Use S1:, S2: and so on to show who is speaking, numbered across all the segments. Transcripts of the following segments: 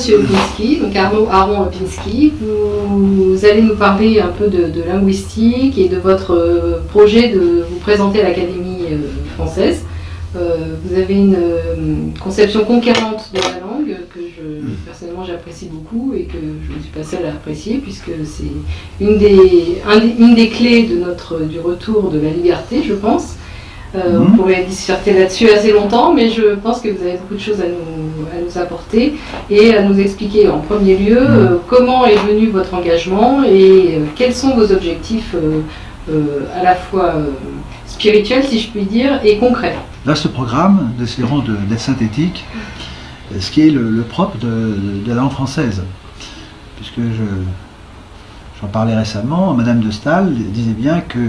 S1: Monsieur Opinski, donc Aaron Opinski. Vous allez nous parler un peu de linguistique et de votre projet de vous présenter à l'Académie française. Vous avez une conception conquérante de la langue que personnellement j'apprécie beaucoup et que je ne suis pas seule à apprécier, puisque c'est une des clés du retour de la liberté, je pense. On pourrait disserter là-dessus assez longtemps, mais je pense que vous avez beaucoup de choses à nous apporter et à nous expliquer en premier lieu comment est venu votre engagement et quels sont vos objectifs à la fois spirituels, si je puis dire, et concrets.
S2: Là, ce programme, nous essaierons d'être synthétique, ce qui est le propre de la langue française. Puisque j'en parlais récemment, Madame de Staël disait bien que,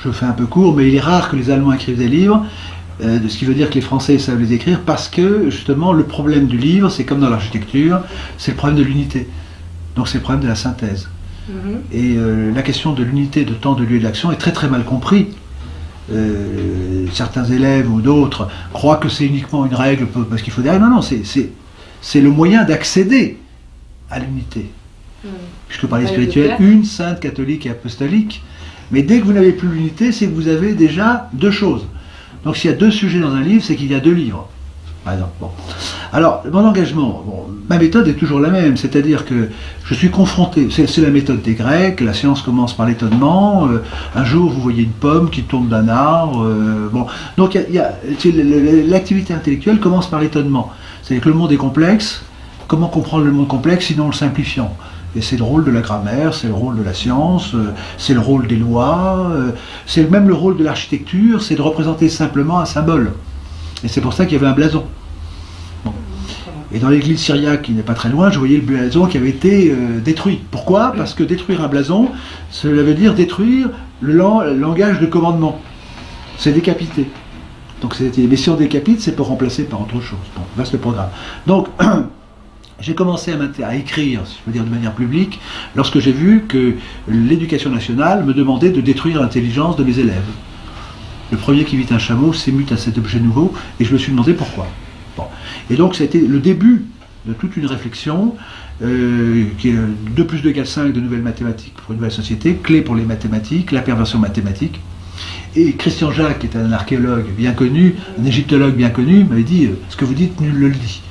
S2: je fais un peu court, mais il est rare que les Allemands écrivent des livres, ce qui veut dire que les Français savent les écrire, parce que justement le problème du livre, c'est comme dans l'architecture, c'est le problème de l'unité. Donc c'est le problème de la synthèse. Et la question de l'unité de temps, de lieu et d'action est très très mal compris. Certains élèves ou d'autres croient que c'est uniquement une règle parce qu'il faut dire non, c'est le moyen d'accéder à l'unité. Puisque par les spirituels, une, sainte, catholique et apostolique. Mais dès que vous n'avez plus l'unité, c'est que vous avez déjà deux choses. Donc s'il y a deux sujets dans un livre, c'est qu'il y a deux livres. Par exemple. Bon. Alors, mon engagement, ma méthode est toujours la même, c'est-à-dire que je suis confronté, c'est la méthode des Grecs, la science commence par l'étonnement, un jour vous voyez une pomme qui tombe d'un arbre, donc l'activité intellectuelle commence par l'étonnement. C'est-à-dire que le monde est complexe, comment comprendre le monde complexe sinon en le simplifiant? Et c'est le rôle de la grammaire, c'est le rôle de la science, c'est le rôle des lois, c'est même le rôle de l'architecture, c'est de représenter simplement un symbole. Et c'est pour ça qu'il y avait un blason. Bon. Et dans l'église syriaque, qui n'est pas très loin, je voyais le blason qui avait été détruit. Pourquoi? Parce que détruire un blason, cela veut dire détruire le langage de commandement. C'est décapiter. Donc, mais si on décapite, c'est pour remplacer par autre chose. Bon, vaste programme. Donc, j'ai commencé à écrire, si je veux dire de manière publique, lorsque j'ai vu que l'éducation nationale me demandait de détruire l'intelligence de mes élèves. Le premier qui vit un chameau s'émute à cet objet nouveau, et je me suis demandé pourquoi. Bon. Et donc ça a été le début de toute une réflexion, qui est 2 + 2 = 5 de nouvelles mathématiques pour une nouvelle société, clé pour les mathématiques, la perversion mathématique. Et Christian Jacques, qui est un archéologue bien connu, un égyptologue bien connu, m'avait dit « ce que vous dites, nul ne le dit ».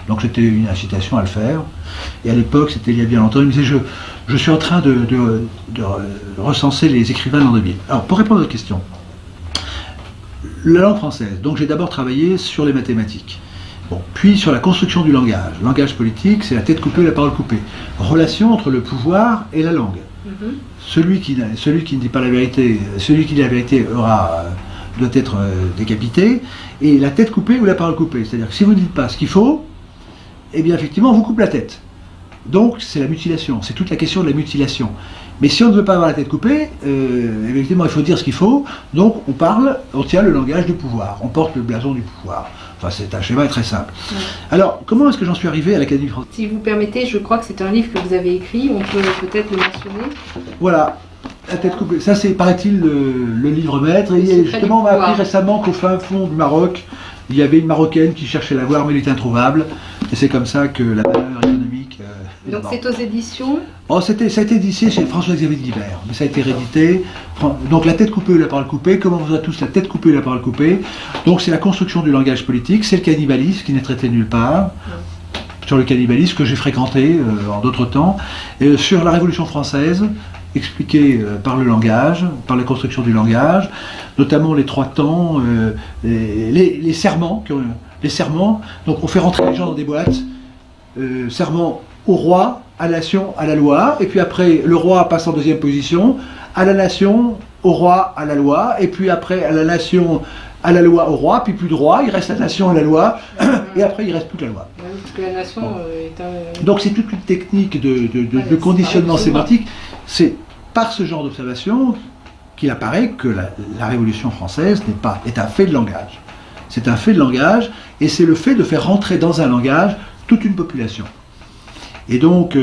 S2: Donc c'était une incitation à le faire. Et à l'époque, c'était il y a bien longtemps, il me disait je suis en train de recenser les écrivains de l'an 2000. Alors pour répondre à votre question, la langue française, donc j'ai d'abord travaillé sur les mathématiques. Bon, puis sur la construction du langage. Langage politique, c'est la tête coupée et la parole coupée. Relation entre le pouvoir et la langue. Celui qui ne dit pas la vérité, celui qui dit la vérité doit être décapité, et la tête coupée ou la parole coupée. C'est-à-dire que si vous ne dites pas ce qu'il faut, eh bien effectivement on vous coupe la tête. Donc c'est la mutilation, c'est toute la question de la mutilation. Mais si on ne veut pas avoir la tête coupée, effectivement il faut dire ce qu'il faut, donc on tient le langage du pouvoir, on porte le blason du pouvoir. Enfin c'est un schéma très simple. Alors comment est-ce que j'en suis arrivé à l'Académie française?
S1: Si vous permettez, je crois que c'est un livre que vous avez écrit, on peut peut-être le mentionner.
S2: Voilà, la tête coupée, ça c'est paraît-il le livre maître, et justement on m'a appris récemment qu'au fin fond du Maroc, il y avait une Marocaine qui cherchait à la voir mais elle était introuvable, et c'est comme ça que la valeur économique...
S1: Donc c'est aux éditions?
S2: Oh, ça a été édité chez François-Xavier de Guibert, mais ça a été réédité. Donc la tête coupée ou la parole coupée, comment on voit tous la tête coupée ou la parole coupée. Donc c'est la construction du langage politique, c'est le cannibalisme qui n'est traité nulle part. Sur le cannibalisme que j'ai fréquenté en d'autres temps, sur la Révolution française, expliqué par le langage, par la construction du langage, notamment les 3 temps, les serments, donc on fait rentrer les gens dans des boîtes, serment au roi, à la nation, à la loi, et puis après le roi passe en 2e position, à la nation, au roi, à la loi, et puis après à la nation, à la loi, au roi, puis plus de roi, il reste la nation à la loi, et après il reste plus que la loi.
S1: Parce que la nation est un...
S2: Donc c'est toute une technique de conditionnement sémantique. C'est par ce genre d'observation qu'il apparaît que la Révolution française est un fait de langage. C'est un fait de langage, et c'est le fait de faire rentrer dans un langage toute une population. Et donc,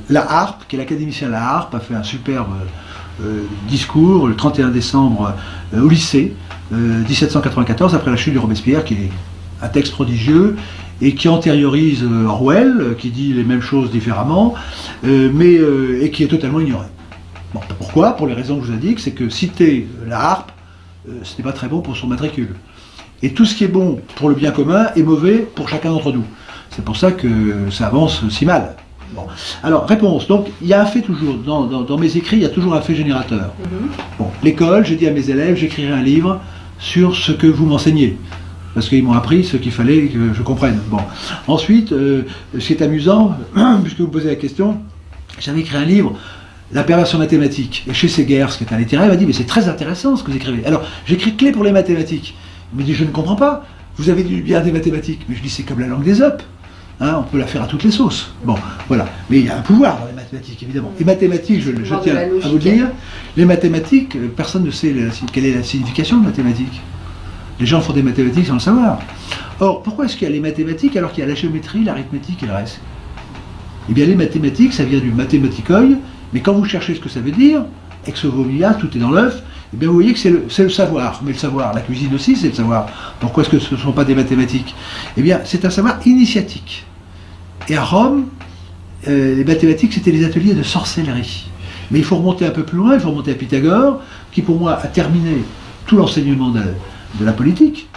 S2: la Harpe, qui est l'académicien La Harpe, a fait un superbe discours le 31 décembre au lycée, 1794, après la chute du Robespierre, qui est un texte prodigieux, et qui antériorise Orwell, qui dit les mêmes choses différemment, et qui est totalement ignoré. Bon, pourquoi? Pour les raisons que je vous indique, c'est que citer la harpe, ce n'est pas très bon pour son matricule. Et tout ce qui est bon pour le bien commun est mauvais pour chacun d'entre nous. C'est pour ça que ça avance si mal. Bon. Alors, réponse. Donc, il y a un fait toujours, dans mes écrits, il y a toujours un fait générateur. Bon, l'école, j'ai dit à mes élèves, j'écrirai un livre sur ce que vous m'enseignez. Parce qu'ils m'ont appris ce qu'il fallait que je comprenne. Bon. Ensuite, ce qui est amusant, puisque vous me posez la question, j'avais écrit un livre, La perversion mathématique. Et chez Segers, qui est un littéraire, il m'a dit, mais c'est très intéressant ce que vous écrivez. Alors, j'écris clé pour les mathématiques. Il m'a dit, je ne comprends pas. Vous avez du bien des mathématiques. Mais je dis, c'est comme la langue des Op. Hein, on peut la faire à toutes les sauces. Bon, voilà. Mais il y a un pouvoir dans les mathématiques, évidemment. Les mathématiques, je tiens à vous dire, les mathématiques, personne ne sait quelle est la signification de mathématiques. Les gens font des mathématiques sans le savoir. Or, pourquoi est-ce qu'il y a les mathématiques alors qu'il y a la géométrie, l'arithmétique et le reste? Eh bien, les mathématiques, ça vient du mathématikoi, mais quand vous cherchez ce que ça veut dire, ex ovo mia, tout est dans l'œuf, eh bien, vous voyez que c'est le savoir. Mais le savoir, la cuisine aussi, c'est le savoir. Pourquoi est-ce que ce ne sont pas des mathématiques? Eh bien, c'est un savoir initiatique. Et à Rome, les mathématiques, c'était les ateliers de sorcellerie. Mais il faut remonter un peu plus loin, il faut remonter à Pythagore, qui pour moi a terminé tout l'enseignement de la politique.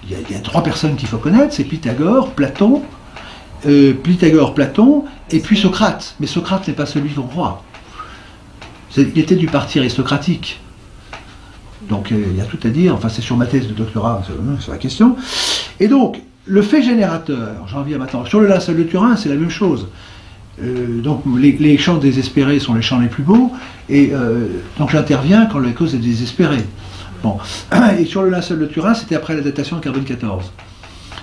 S2: Il y a 3 personnes qu'il faut connaître, c'est Pythagore, Platon, et puis Socrate. Mais Socrate n'est pas celui qu'on croit. Il était du parti aristocratique. Donc il y a tout à dire, enfin c'est sur ma thèse de doctorat sur la question. Et donc, le fait générateur, j'en viens maintenant, sur le linceul de Turin, c'est la même chose. Donc les chants désespérés sont les chants les plus beaux, et donc j'interviens quand la cause est désespérée. Bon. Et sur le linceul de Turin, c'était après la datation de carbone 14.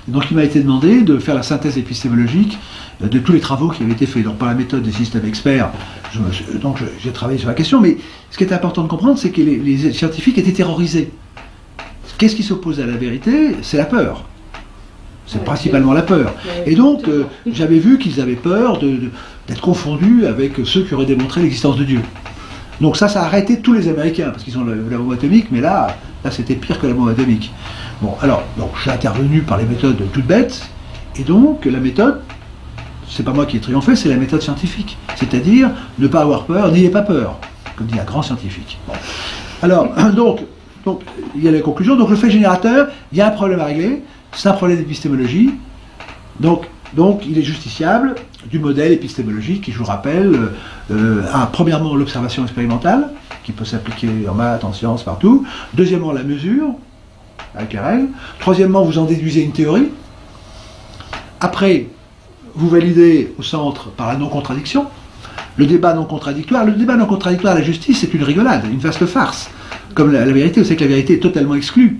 S2: Et donc il m'a été demandé de faire la synthèse épistémologique de tous les travaux qui avaient été faits. Donc par la méthode des systèmes experts, j'ai travaillé sur la question, mais ce qui est important de comprendre, c'est que les scientifiques étaient terrorisés. Qu'est-ce qui s'oppose à la vérité? C'est la peur. C'est principalement la peur. Et donc, j'avais vu qu'ils avaient peur d'être confondus avec ceux qui auraient démontré l'existence de Dieu. Donc ça a arrêté tous les Américains, parce qu'ils ont la bombe atomique, mais là c'était pire que la bombe atomique. Bon, alors, j'ai intervenu par les méthodes toutes bêtes, et donc la méthode, c'est pas moi qui ai triomphé, c'est la méthode scientifique. C'est-à-dire, ne pas avoir peur, n'ayez pas peur, comme dit un grand scientifique. Bon. Alors, donc, il y a la conclusion. Donc le fait générateur, il y a un problème à régler, c'est un problème d'épistémologie. Donc, il est justiciable du modèle épistémologique qui, je vous rappelle, a premièrement l'observation expérimentale, qui peut s'appliquer en maths, en sciences, partout. Deuxièmement, la mesure, avec les règles. Troisièmement, vous en déduisez une théorie. Après, vous validez au centre par la non-contradiction. Le débat non contradictoire, la justice, c'est une rigolade, une vaste farce. Comme la vérité, vous savez que la vérité est totalement exclue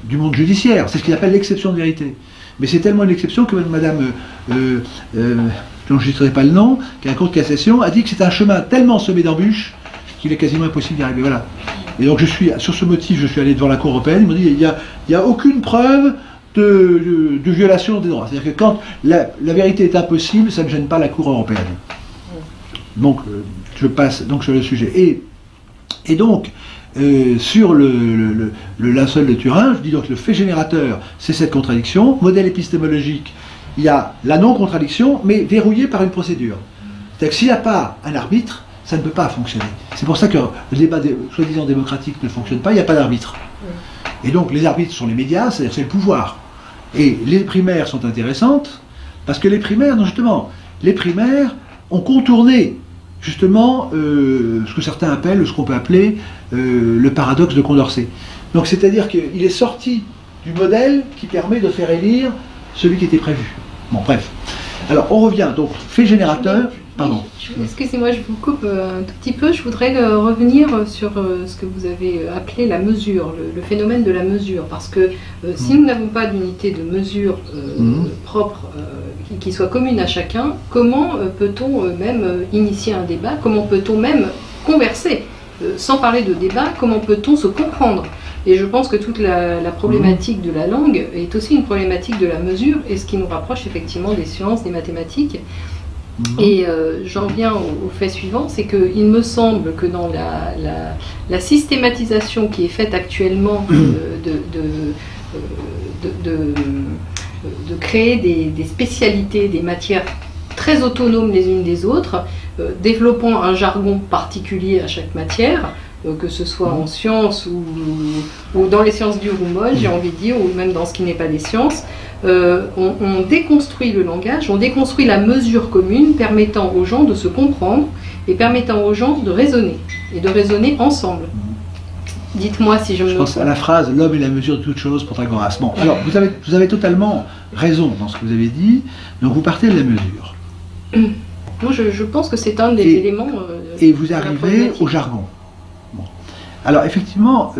S2: du monde judiciaire. C'est ce qu'il appelle l'exception de vérité. Mais c'est tellement une exception que madame, dont je ne citerai pas le nom, qui a un cours de cassation, a dit que c'est un chemin tellement semé d'embûches qu'il est quasiment impossible d'y arriver. Voilà. Et donc sur ce motif, je suis allé devant la Cour européenne, ils m'ont dit il n'y a aucune preuve de violation des droits. C'est-à-dire que quand la vérité est impossible, ça ne gêne pas la Cour européenne. Donc, je passe donc sur le sujet. Et donc, sur le linceul de Turin, je dis donc le fait générateur, c'est cette contradiction. Modèle épistémologique, il y a la non-contradiction, mais verrouillée par une procédure. C'est-à-dire que s'il n'y a pas un arbitre, ça ne peut pas fonctionner. C'est pour ça que le débat soi-disant démocratique ne fonctionne pas, il n'y a pas d'arbitre. Et donc les arbitres sont les médias, c'est-à-dire c'est le pouvoir. Et les primaires sont intéressantes, parce que les primaires, non justement, les primaires ont contourné justement ce que certains appellent, ce qu'on peut appeler le paradoxe de Condorcet. Donc c'est-à-dire qu'il est sorti du modèle qui permet de faire élire celui qui était prévu. Bon, bref. Alors on revient, donc fait générateur, pardon.
S1: Excusez-moi, je vous coupe un tout petit peu. Je voudrais revenir sur ce que vous avez appelé la mesure, le phénomène de la mesure. Parce que si nous n'avons pas d'unité de mesure propre, qui soit commune à chacun, comment peut-on même initier un débat? Comment peut-on même converser? Sans parler de débat, comment peut-on se comprendre? Et je pense que toute la problématique de la langue est aussi une problématique de la mesure, et ce qui nous rapproche effectivement des sciences, des mathématiques. Et j'en viens au fait suivant, c'est qu'il me semble que dans la systématisation qui est faite actuellement de créer des spécialités, des matières très autonomes les unes des autres, développant un jargon particulier à chaque matière, que ce soit en sciences ou dans les sciences dures ou molles, j'ai envie de dire, ou même dans ce qui n'est pas des sciences. On déconstruit le langage, on déconstruit la mesure commune, permettant aux gens de se comprendre et permettant aux gens de raisonner, et de raisonner ensemble. Dites-moi si je me...
S2: Je pense à la phrase « l'homme est la mesure de toute chose » pour Pythagoras. Bon, alors, vous avez totalement raison dans ce que vous avez dit, donc vous partez de la mesure.
S1: Moi, je pense que c'est un des éléments...
S2: et vous arrivez au jargon. Bon. Alors, effectivement,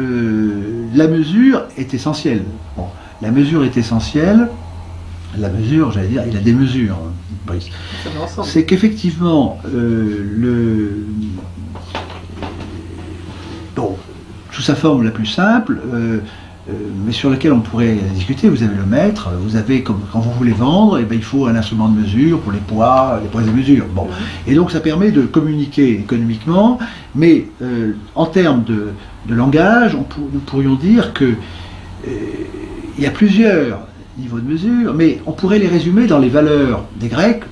S2: la mesure est essentielle. Bon, la mesure est essentielle. La mesure, j'allais dire, il a des mesures, Brice. C'est qu'effectivement, bon, sous sa forme la plus simple, mais sur laquelle on pourrait discuter, vous avez le mètre, vous avez, quand vous voulez vendre, et bien, il faut un instrument de mesure pour les poids et mesures. Bon. Et donc ça permet de communiquer économiquement, mais en termes de langage, nous pourrions dire que il y a plusieurs niveaux de mesure, mais on pourrait les résumer dans les valeurs des Grecs,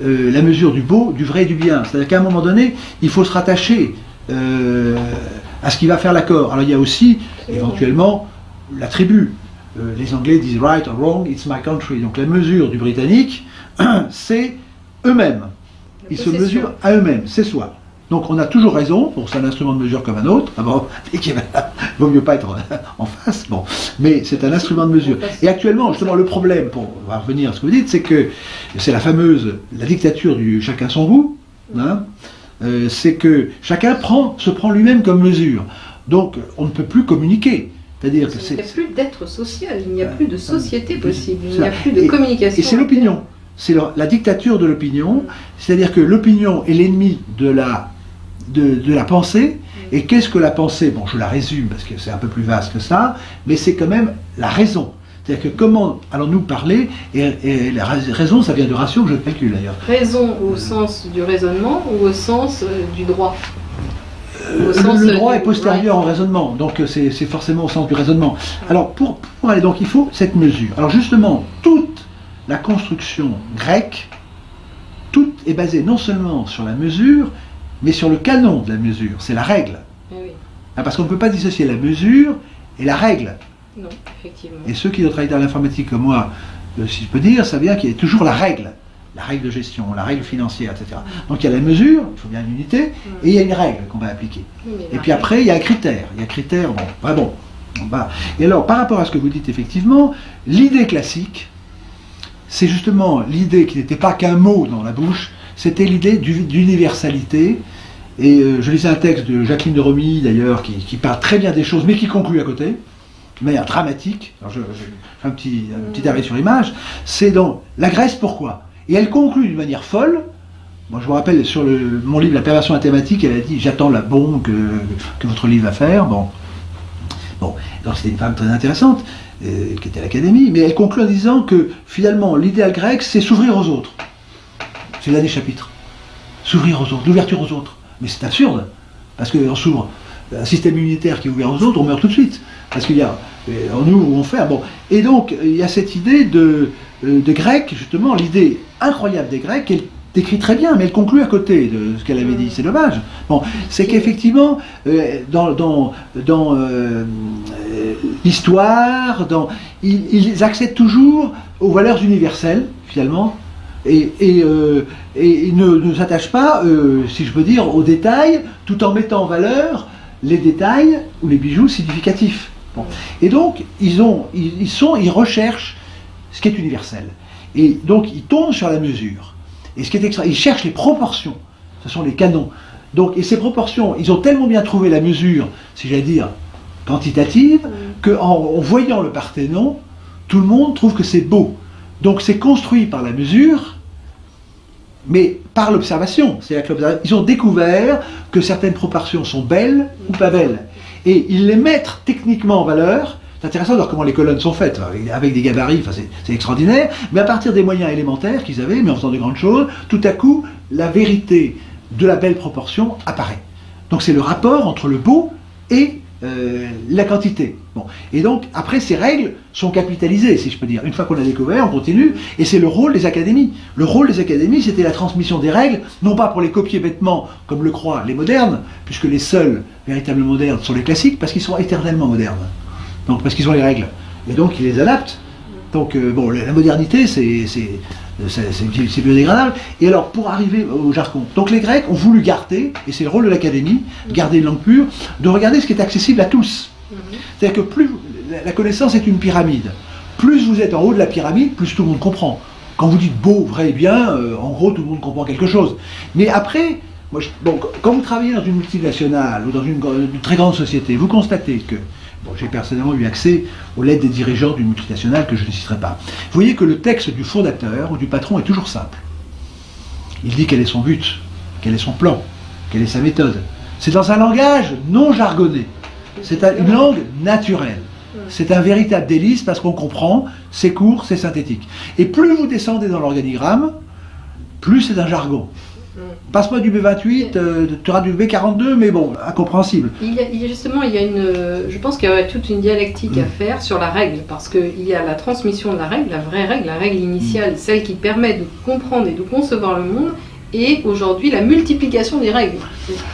S2: la mesure du beau, du vrai et du bien. C'est-à-dire qu'à un moment donné, il faut se rattacher à ce qui va faire l'accord. Alors il y a aussi, éventuellement, l'attribut. Les Anglais disent right or wrong, it's my country. Donc la mesure du Britannique, c'est eux-mêmes. Ils se mesurent à eux-mêmes, c'est soi. Donc on a toujours raison, bon, c'est un instrument de mesure comme un autre, il vaut mieux pas être en face, bon, mais c'est un instrument de mesure. Et actuellement, justement, le problème, pour revenir à ce que vous dites, c'est que c'est la dictature du chacun son goût, hein, c'est que chacun se prend lui-même comme mesure. Donc on ne peut plus communiquer. C'est-à-dire que
S1: il n'y a plus d'être social, il n'y a plus de société possible, il n'y a plus de communication.
S2: Et c'est l'opinion, c'est la dictature de l'opinion, c'est-à-dire que l'opinion est l'ennemi de la pensée. Et qu'est-ce que la pensée? Bon, je la résume parce que c'est un peu plus vaste que ça, mais c'est quand même la raison. C'est-à-dire que comment allons-nous parler, et la raison, ça vient de ratio que je calcule d'ailleurs.
S1: Raison au sens du raisonnement ou au sens du droit?
S2: Le droit est postérieur en raisonnement, donc c'est forcément au sens du raisonnement. Alors pour aller, donc il faut cette mesure. Alors justement, toute la construction grecque, tout est basé non seulement sur la mesure, mais sur le canon de la mesure, c'est la règle.
S1: Oui.
S2: Parce qu'on ne peut pas dissocier la mesure et la règle.
S1: Non, effectivement. Et
S2: ceux qui ont travaillé dans l'informatique comme moi, si je peux dire, ça vient qu'il y ait toujours la règle de gestion, la règle financière, etc. Donc il y a la mesure, il faut bien une unité, et il y a une règle qu'on va appliquer. Et puis après, il y a un critère. Il y a un critère, bon, vraiment. Et alors, par rapport à ce que vous dites, effectivement, l'idée classique, c'est justement l'idée qui n'était pas qu'un mot dans la bouche, c'était l'idée d'universalité. Et je lisais un texte de Jacqueline de Romy, d'ailleurs, qui parle très bien des choses, mais qui conclut à côté, de manière dramatique. Alors je fais un petit arrêt sur image. C'est dans la Grèce, pourquoi? Et elle conclut d'une manière folle. Moi, je me rappelle sur mon livre La perversion mathématique, elle a dit « J'attends la bombe que votre livre va faire ». Bon, donc c'était une femme très intéressante, qui était à l'Académie, mais elle conclut en disant que finalement, l'idéal grec, c'est s'ouvrir aux autres. C'est le dernier chapitre. S'ouvrir aux autres, l'ouverture aux autres. Mais c'est absurde, parce qu'on s'ouvre. Un système immunitaire qui est ouvert aux autres, on meurt tout de suite. Parce qu'il y a, on ouvre ou on ferme. Bon. Et donc, il y a cette idée de Grecs, justement, l'idée incroyable des Grecs, qu'elle décrit très bien, mais elle conclut à côté de ce qu'elle avait dit. C'est dommage. Bon, c'est qu'effectivement, dans l'histoire, ils accèdent toujours aux valeurs universelles, finalement, et ne s'attachent pas, si je peux dire, aux détails, tout en mettant en valeur les détails ou les bijoux significatifs. Bon. Et donc, ils recherchent ce qui est universel. Et donc, ils tombent sur la mesure. Et ce qui est ils cherchent les proportions. Ce sont les canons. Donc, et ces proportions, ils ont tellement bien trouvé la mesure, si j'allais dire, quantitative, qu'en voyant le Parthénon, tout le monde trouve que c'est beau. Donc, c'est construit par la mesure, mais par l'observation. C'est-à-dire qu'ils ont découvert que certaines proportions sont belles ou pas belles. Et ils les mettent techniquement en valeur. C'est intéressant de voir comment les colonnes sont faites, avec des gabarits, enfin c'est extraordinaire, mais à partir des moyens élémentaires qu'ils avaient, mais en faisant de grandes choses, tout à coup, la vérité de la belle proportion apparaît. Donc c'est le rapport entre le beau et la quantité. Bon. Et donc, après, ces règles sont capitalisées, si je peux dire. Une fois qu'on a découvert, on continue, et c'est le rôle des académies. Le rôle des académies, c'était la transmission des règles, non pas pour les copier bêtement, comme le croient les modernes, puisque les seuls véritables modernes sont les classiques, parce qu'ils sont éternellement modernes. Donc, parce qu'ils ont les règles. Et donc, ils les adaptent. Donc, bon, la modernité, c'est biodégradable. Et alors, pour arriver au jargon, donc les Grecs ont voulu garder, et c'est le rôle de l'académie, garder une langue pure, de regarder ce qui est accessible à tous. C'est-à-dire que plus la connaissance est une pyramide, plus vous êtes en haut de la pyramide, plus tout le monde comprend. Quand vous dites beau, vrai et bien, en gros, tout le monde comprend quelque chose. Mais après, bon, quand vous travaillez dans une multinationale ou dans une très grande société, vous constatez que bon, j'ai personnellement eu accès aux lettres des dirigeants d'une multinationale que je ne citerai pas. Vous voyez que le texte du fondateur ou du patron est toujours simple. Il dit quel est son but, quel est son plan, quelle est sa méthode. C'est dans un langage non jargonné. C'est une langue naturelle. C'est un véritable délice parce qu'on comprend, c'est court, c'est synthétique. Et plus vous descendez dans l'organigramme, plus c'est un jargon. Passe-moi du B28, tu auras du B42, mais bon, incompréhensible.
S1: Je pense qu'il y aurait toute une dialectique à faire sur la règle, parce qu'il y a la transmission de la règle initiale, celle qui permet de comprendre et de concevoir le monde, et aujourd'hui la multiplication des règles.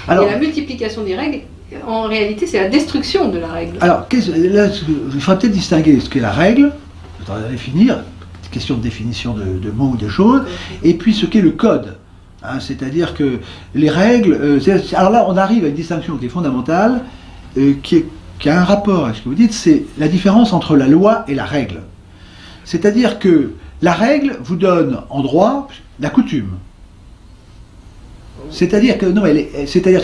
S1: Alors, et la multiplication des règles, en réalité, c'est la destruction de la règle.
S2: Alors, là, il faudrait peut-être distinguer ce qu'est la règle, je voudrais définir, question de définition de mots ou de choses, et puis ce qu'est le code. Hein, c'est-à-dire que les règles... alors là, on arrive à une distinction qui est fondamentale, qui a un rapport avec ce que vous dites, c'est la différence entre la loi et la règle. C'est-à-dire que la règle vous donne en droit la coutume. C'est-à-dire que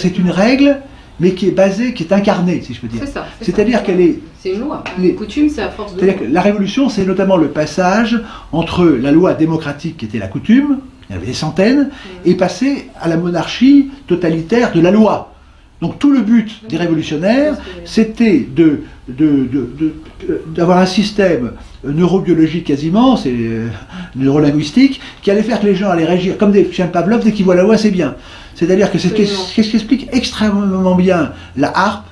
S2: c'est une règle, mais qui est basée, qui est incarnée, si je peux dire.
S1: C'est ça.
S2: C'est-à-dire qu'elle est...
S1: C'est une loi. Les coutumes, c'est à force de...
S2: C'est-à-dire que la révolution, c'est notamment le passage entre la loi démocratique, qui était la coutume, il y en avait des centaines, et passer à la monarchie totalitaire de la loi. Donc tout le but des révolutionnaires, c'était d'avoir un système neurobiologique quasiment, c'est neurolinguistique, qui allait faire que les gens allaient réagir comme des chiens de Pavlov, dès qu'ils voient la loi, c'est bien. C'est-à-dire que c'est ce qui explique extrêmement bien la harpe,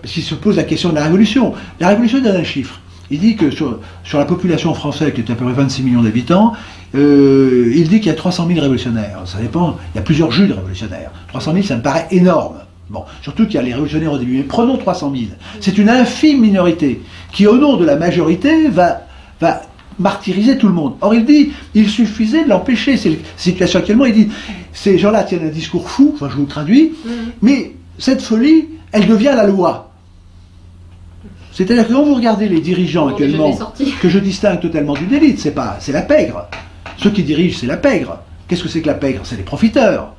S2: parce qu'il se pose la question de la révolution. La révolution donne un chiffre. Il dit que sur la population française, qui est à peu près 26 millions d'habitants, il dit qu'il y a 300 000 révolutionnaires. Ça dépend, il y a plusieurs jus de révolutionnaires. 300 000, ça me paraît énorme. Bon, surtout qu'il y a les révolutionnaires au début. Mais prenons 300 000. C'est une infime minorité qui, au nom de la majorité, va martyriser tout le monde. Or, il dit, il suffisait de l'empêcher. C'est la situation actuellement. Il dit, ces gens-là tiennent un discours fou, enfin je vous le traduis, mais cette folie, elle devient la loi. C'est-à-dire que quand vous regardez les dirigeants actuellement, que je distingue totalement d'une élite, c'est la pègre. Ceux qui dirigent, c'est la pègre. Qu'est-ce que c'est que la pègre? C'est les profiteurs.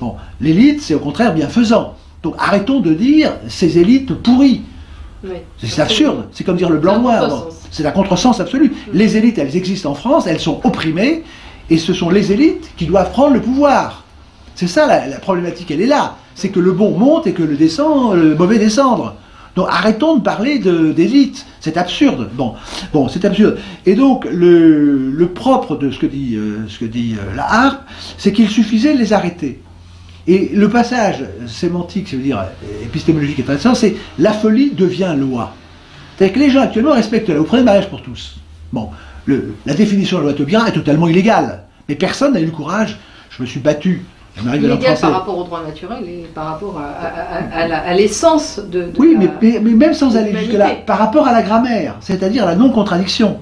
S2: Bon, l'élite, c'est au contraire bienfaisant. Donc arrêtons de dire ces élites pourries. Oui, c'est absurde. C'est comme dire le blanc-noir. C'est un contresens absolu. Les élites, elles existent en France, elles sont opprimées, et ce sont les élites qui doivent prendre le pouvoir. C'est ça la problématique, elle est là. C'est que le bon monte et que le mauvais descendre. Donc arrêtons de parler d'élite, c'est absurde. Bon, c'est absurde. Et donc le propre de ce que dit la harpe, c'est qu'il suffisait de les arrêter. Et le passage sémantique, ça veut dire épistémologique intéressant, c'est la folie devient loi. C'est-à-dire que les gens actuellement respectent la loi. Vous prenez le mariage pour tous. Bon, la définition de la loi Taubira est totalement illégale. Mais personne n'a eu le courage. Je me suis battu.
S1: Illégal par rapport au droit naturel et par rapport à l'essence de
S2: oui, mais même sans aller jusque-là, par rapport à la grammaire, c'est-à-dire à la non-contradiction.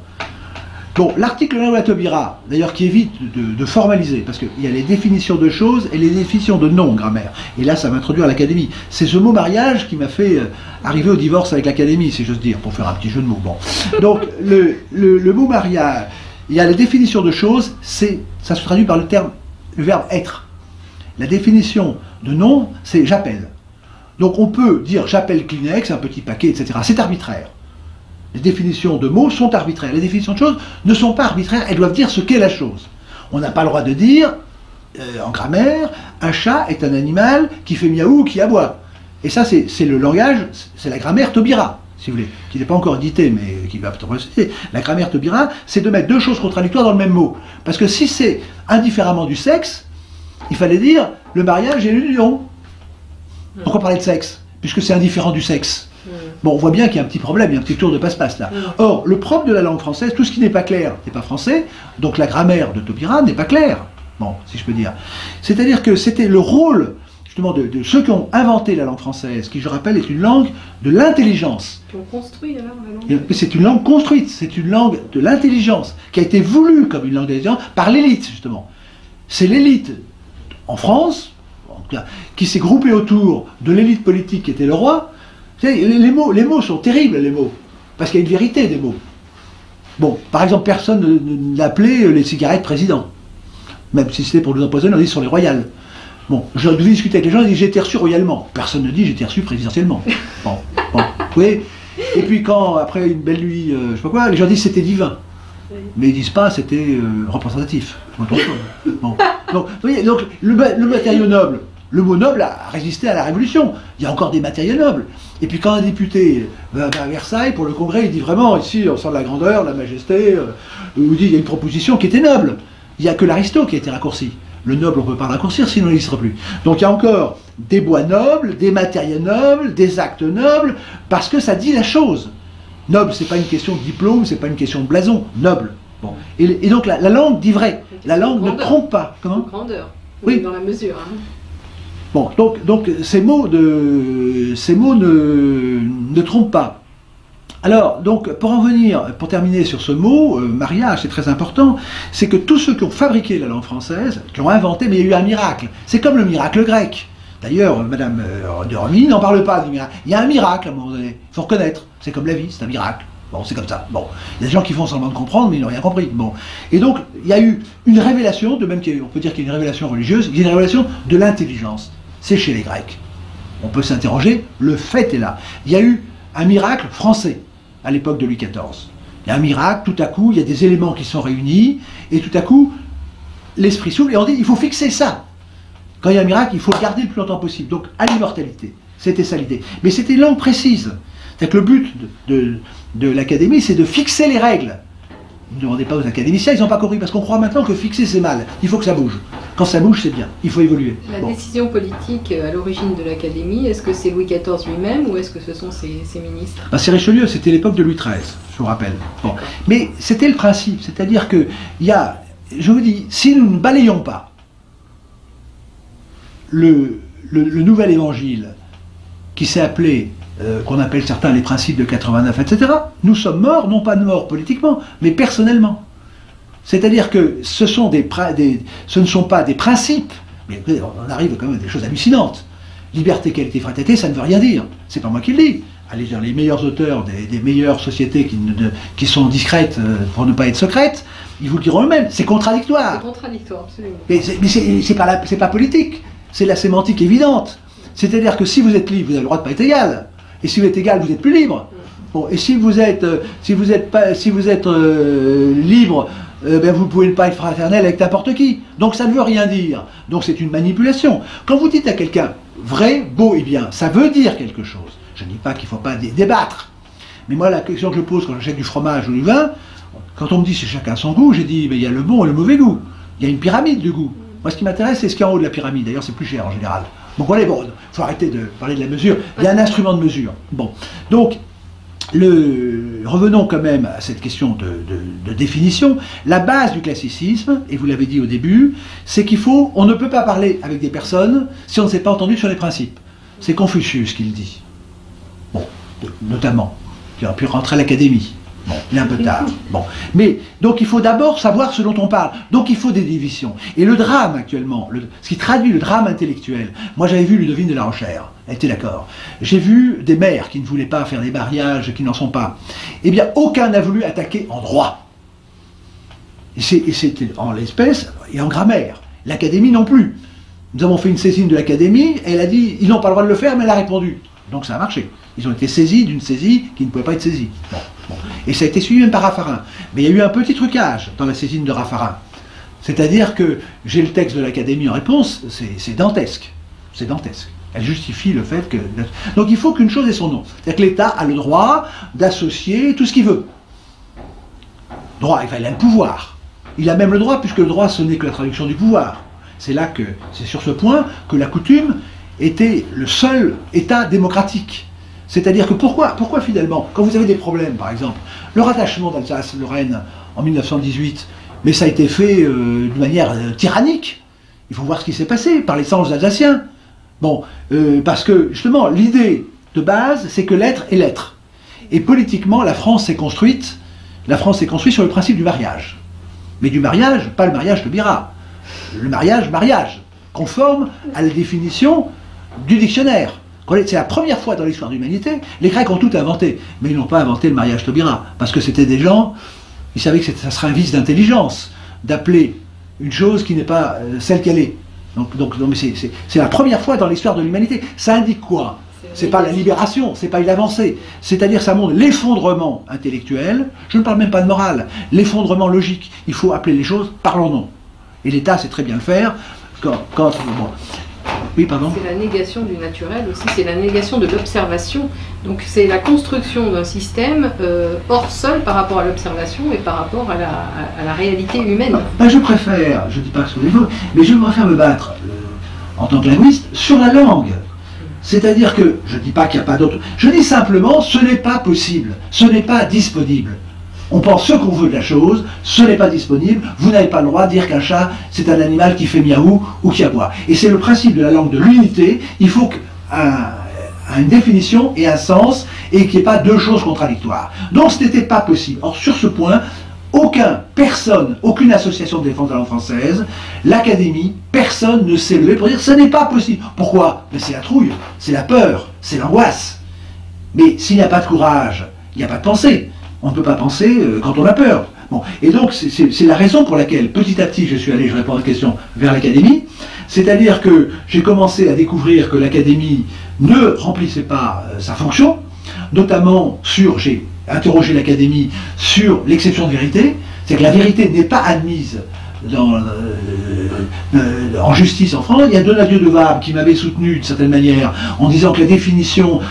S2: Bon, l'article de la loi Taubira, d'ailleurs, qui évite de formaliser, parce qu'il y a les définitions de choses et les définitions de non-grammaire. Et là, ça m'introduit à l'académie. C'est ce mot mariage qui m'a fait arriver au divorce avec l'académie, si j'ose dire, pour faire un petit jeu de mots. Bon. Donc, le mot mariage, il y a les définitions de choses, ça se traduit par le verbe être. La définition de nom, c'est j'appelle. Donc on peut dire j'appelle Kleenex, un petit paquet, etc. C'est arbitraire. Les définitions de mots sont arbitraires. Les définitions de choses ne sont pas arbitraires, elles doivent dire ce qu'est la chose. On n'a pas le droit de dire, en grammaire, un chat est un animal qui fait miaou ou qui aboie. Et ça, c'est le langage, c'est la grammaire Taubira, si vous voulez, qui n'est pas encore éditée, mais qui va peut-être citer. La grammaire Taubira, c'est de mettre deux choses contradictoires dans le même mot. Parce que si c'est indifféremment du sexe, il fallait dire le mariage et l'union. Pourquoi parler de sexe? Puisque c'est indifférent du sexe. Bon, on voit bien qu'il y a un petit problème, il y a un petit tour de passe-passe là. Or, le propre de la langue française, tout ce qui n'est pas clair n'est pas français, donc la grammaire de Taubira n'est pas claire. Bon, si je peux dire. C'est-à-dire que c'était le rôle, justement, de ceux qui ont inventé la langue française, qui, je rappelle, est une langue de l'intelligence.
S1: Qui ont construit la langue.
S2: C'est une langue construite, c'est une langue de l'intelligence, qui a été voulue comme une langue d'intelligence par l'élite, justement. C'est l'élite, en France, en tout cas, qui s'est groupée autour de l'élite politique qui était le roi. Vous savez, les mots sont terribles, les mots, parce qu'il y a une vérité des mots. Bon, par exemple, personne n'appelait les cigarettes président. Même si c'était pour nous empoisonner, on dit sur les royales. Bon, je devais discuter avec les gens, ils disent j'ai été reçu royalement. Personne ne dit j'ai été reçu présidentiellement. Bon, vous voyez. Et puis quand, après une belle nuit, je sais pas quoi, les gens disent c'était divin. Mais ils disent pas c'était représentatif. Bon. Donc, vous voyez, donc le matériau noble, le mot noble a résisté à la Révolution. Il y a encore des matériaux nobles. Et puis quand un député va à Versailles pour le Congrès, il dit vraiment ici on sent la grandeur, la majesté, il dit il y a une proposition qui était noble. Il n'y a que l'aristo qui a été raccourci. Le noble, on ne peut pas le raccourcir, sinon il n'existera plus. Donc il y a encore des bois nobles, des matériaux nobles, des actes nobles, parce que ça dit la chose. Noble, c'est pas une question de diplôme, c'est pas une question de blason. Noble. Bon. Et donc la langue dit vrai. La langue ne trompe pas. Comment ?
S1: Grandeur.
S2: Oui.
S1: Dans la mesure. Hein.
S2: Bon, donc ces mots ne trompent pas. Alors, donc, pour terminer sur ce mot, mariage, c'est très important, c'est que tous ceux qui ont fabriqué la langue française, qui l'ont inventé, mais il y a eu un miracle. C'est comme le miracle grec. D'ailleurs, Madame de Romilly n'en parle pas du miracle. Il y a un miracle à un moment donné, il faut reconnaître. C'est comme la vie, c'est un miracle. Bon, c'est comme ça. Bon, il y a des gens qui font semblant de comprendre, mais ils n'ont rien compris. Bon. Et donc, il y a eu une révélation, de même qu'on peut dire qu'il y a une révélation religieuse, il y a une révélation de l'intelligence. C'est chez les Grecs. On peut s'interroger, le fait est là. Il y a eu un miracle français à l'époque de Louis XIV. Il y a un miracle, tout à coup, il y a des éléments qui sont réunis, et tout à coup, l'esprit s'ouvre, et on dit, il faut fixer ça. Quand il y a un miracle, il faut le garder le plus longtemps possible. Donc, à l'immortalité. C'était ça l'idée. Mais c'était une langue précise. C'est-à-dire que le but de l'académie, c'est de fixer les règles. Ne demandez pas aux académiciens, ils n'ont pas compris, parce qu'on croit maintenant que fixer, c'est mal. Il faut que ça bouge. Quand ça bouge, c'est bien. Il faut évoluer.
S1: La décision politique à l'origine de l'académie, est-ce que c'est Louis XIV lui-même ou est-ce que ce sont ses ministres?
S2: C'est Richelieu, c'était l'époque de Louis XIII, je vous rappelle. Bon. Mais c'était le principe, c'est-à-dire que il y a, je vous dis, si nous ne balayons pas le nouvel évangile qui s'est appelé, qu'on appelle certains les principes de 89, etc., nous sommes morts, non pas morts politiquement, mais personnellement. C'est-à-dire que ce ne sont pas des principes, mais on arrive quand même à des choses hallucinantes. Liberté, qualité, fraternité, ça ne veut rien dire. C'est pas moi qui le dis. Allez dire les meilleurs auteurs des meilleures sociétés qui sont discrètes pour ne pas être secrètes, ils vous le diront eux-mêmes. C'est contradictoire.
S1: C'est contradictoire, absolument.
S2: Mais c'est pas politique. C'est la sémantique évidente. C'est-à-dire que si vous êtes libre, vous avez le droit de ne pas être égal. Et si vous êtes égal, vous êtes plus libre. Bon, et si vous êtes libre, ben vous pouvez ne pas être fraternel avec n'importe qui. Donc ça ne veut rien dire. Donc c'est une manipulation. Quand vous dites à quelqu'un vrai, beau et bien, ça veut dire quelque chose. Je ne dis pas qu'il ne faut pas débattre. Mais moi, la question que je pose quand j'achète du fromage ou du vin, quand on me dit c'est chacun son goût, j'ai dit mais il y a le bon et le mauvais goût. Il y a une pyramide de goût. Moi, ce qui m'intéresse, c'est ce qu'il y a en haut de la pyramide. D'ailleurs, c'est plus cher en général. Donc voilà, bon, il faut arrêter de parler de la mesure. Il y a un instrument de mesure. Bon, donc revenons quand même à cette question de définition. La base du classicisme, et vous l'avez dit au début, c'est on ne peut pas parler avec des personnes si on ne s'est pas entendu sur les principes. C'est Confucius qui le dit. Bon, notamment, qui aurait pu rentrer à l'académie. Bon, il est un peu tard. Bon. Mais, donc il faut d'abord savoir ce dont on parle. Donc il faut des divisions. Et le drame actuellement, ce qui traduit le drame intellectuel, moi j'avais vu Ludovine de la Rochère, elle était d'accord. J'ai vu des maires qui ne voulaient pas faire des mariages, qui n'en sont pas. Eh bien, aucun n'a voulu attaquer en droit. Et c'était en l'espèce et en grammaire. L'académie non plus. Nous avons fait une saisine de l'académie, et elle a dit, ils n'ont pas le droit de le faire, mais elle a répondu. Donc ça a marché. Ils ont été saisis d'une saisie qui ne pouvait pas être saisie. Bon. Et ça a été suivi même par Raffarin. Mais il y a eu un petit trucage dans la saisine de Raffarin. C'est-à-dire que j'ai le texte de l'Académie en réponse, c'est dantesque. C'est dantesque. Elle justifie le fait que... Donc il faut qu'une chose ait son nom. C'est-à-dire que l'État a le droit d'associer tout ce qu'il veut. Droit, il a le pouvoir. Il a même le droit, puisque le droit ce n'est que la traduction du pouvoir. C'est sur ce point que la coutume était le seul État démocratique. C'est-à-dire que pourquoi finalement, quand vous avez des problèmes, par exemple, le rattachement d'Alsace-Lorraine en 1918, mais ça a été fait de manière tyrannique. Il faut voir ce qui s'est passé par les sangs alsaciens. Bon, parce que justement, l'idée de base, c'est que l'être est l'être. Et politiquement, la France s'est construite sur le principe du mariage. Mais du mariage, pas le mariage de Bira. Le mariage, conforme à la définition du dictionnaire. C'est la première fois dans l'histoire de l'humanité, les Grecs ont tout inventé, mais ils n'ont pas inventé le mariage Taubira, parce que c'était des gens, ils savaient que ça serait un vice d'intelligence, d'appeler une chose qui n'est pas celle qu'elle est. Donc non, mais c'est la première fois dans l'histoire de l'humanité. Ça indique quoi? C'est pas la libération, c'est pas une avancée. C'est-à-dire ça montre l'effondrement intellectuel, je ne parle même pas de morale, l'effondrement logique. Il faut appeler les choses par leur nom. Et l'État sait très bien le faire bon. Oui, pardon.
S1: C'est la négation du naturel aussi, c'est la négation de l'observation. Donc c'est la construction d'un système hors sol par rapport à l'observation et par rapport à la réalité humaine.
S2: Je préfère, je ne dis pas que ce n'est faux, mais je préfère me battre en tant que linguiste sur la langue. C'est-à-dire que, je ne dis pas qu'il n'y a pas d'autre, je dis simplement, ce n'est pas possible, ce n'est pas disponible. On pense ce qu'on veut de la chose, ce n'est pas disponible, vous n'avez pas le droit de dire qu'un chat, c'est un animal qui fait miaou ou qui aboie. Et c'est le principe de la langue de l'unité, il faut une définition et un sens, et qu'il n'y ait pas deux choses contradictoires. Donc ce n'était pas possible. Or sur ce point, aucune association de défense de la langue française, l'Académie, personne ne s'est levé pour dire ce n'est pas possible. Pourquoi? Mais c'est la trouille, c'est la peur, c'est l'angoisse. Mais s'il n'y a pas de courage, il n'y a pas de pensée. On ne peut pas penser quand on a peur. Bon. Et donc, c'est la raison pour laquelle, petit à petit, je suis allé, je réponds à la question, vers l'Académie. C'est-à-dire que j'ai commencé à découvrir que l'Académie ne remplissait pas sa fonction, notamment j'ai interrogé l'Académie sur l'exception de vérité, c'est que la vérité n'est pas admise en justice en France. Il y a Donadieu de Vabre qui m'avait soutenu d'une certaine manière en disant que la définition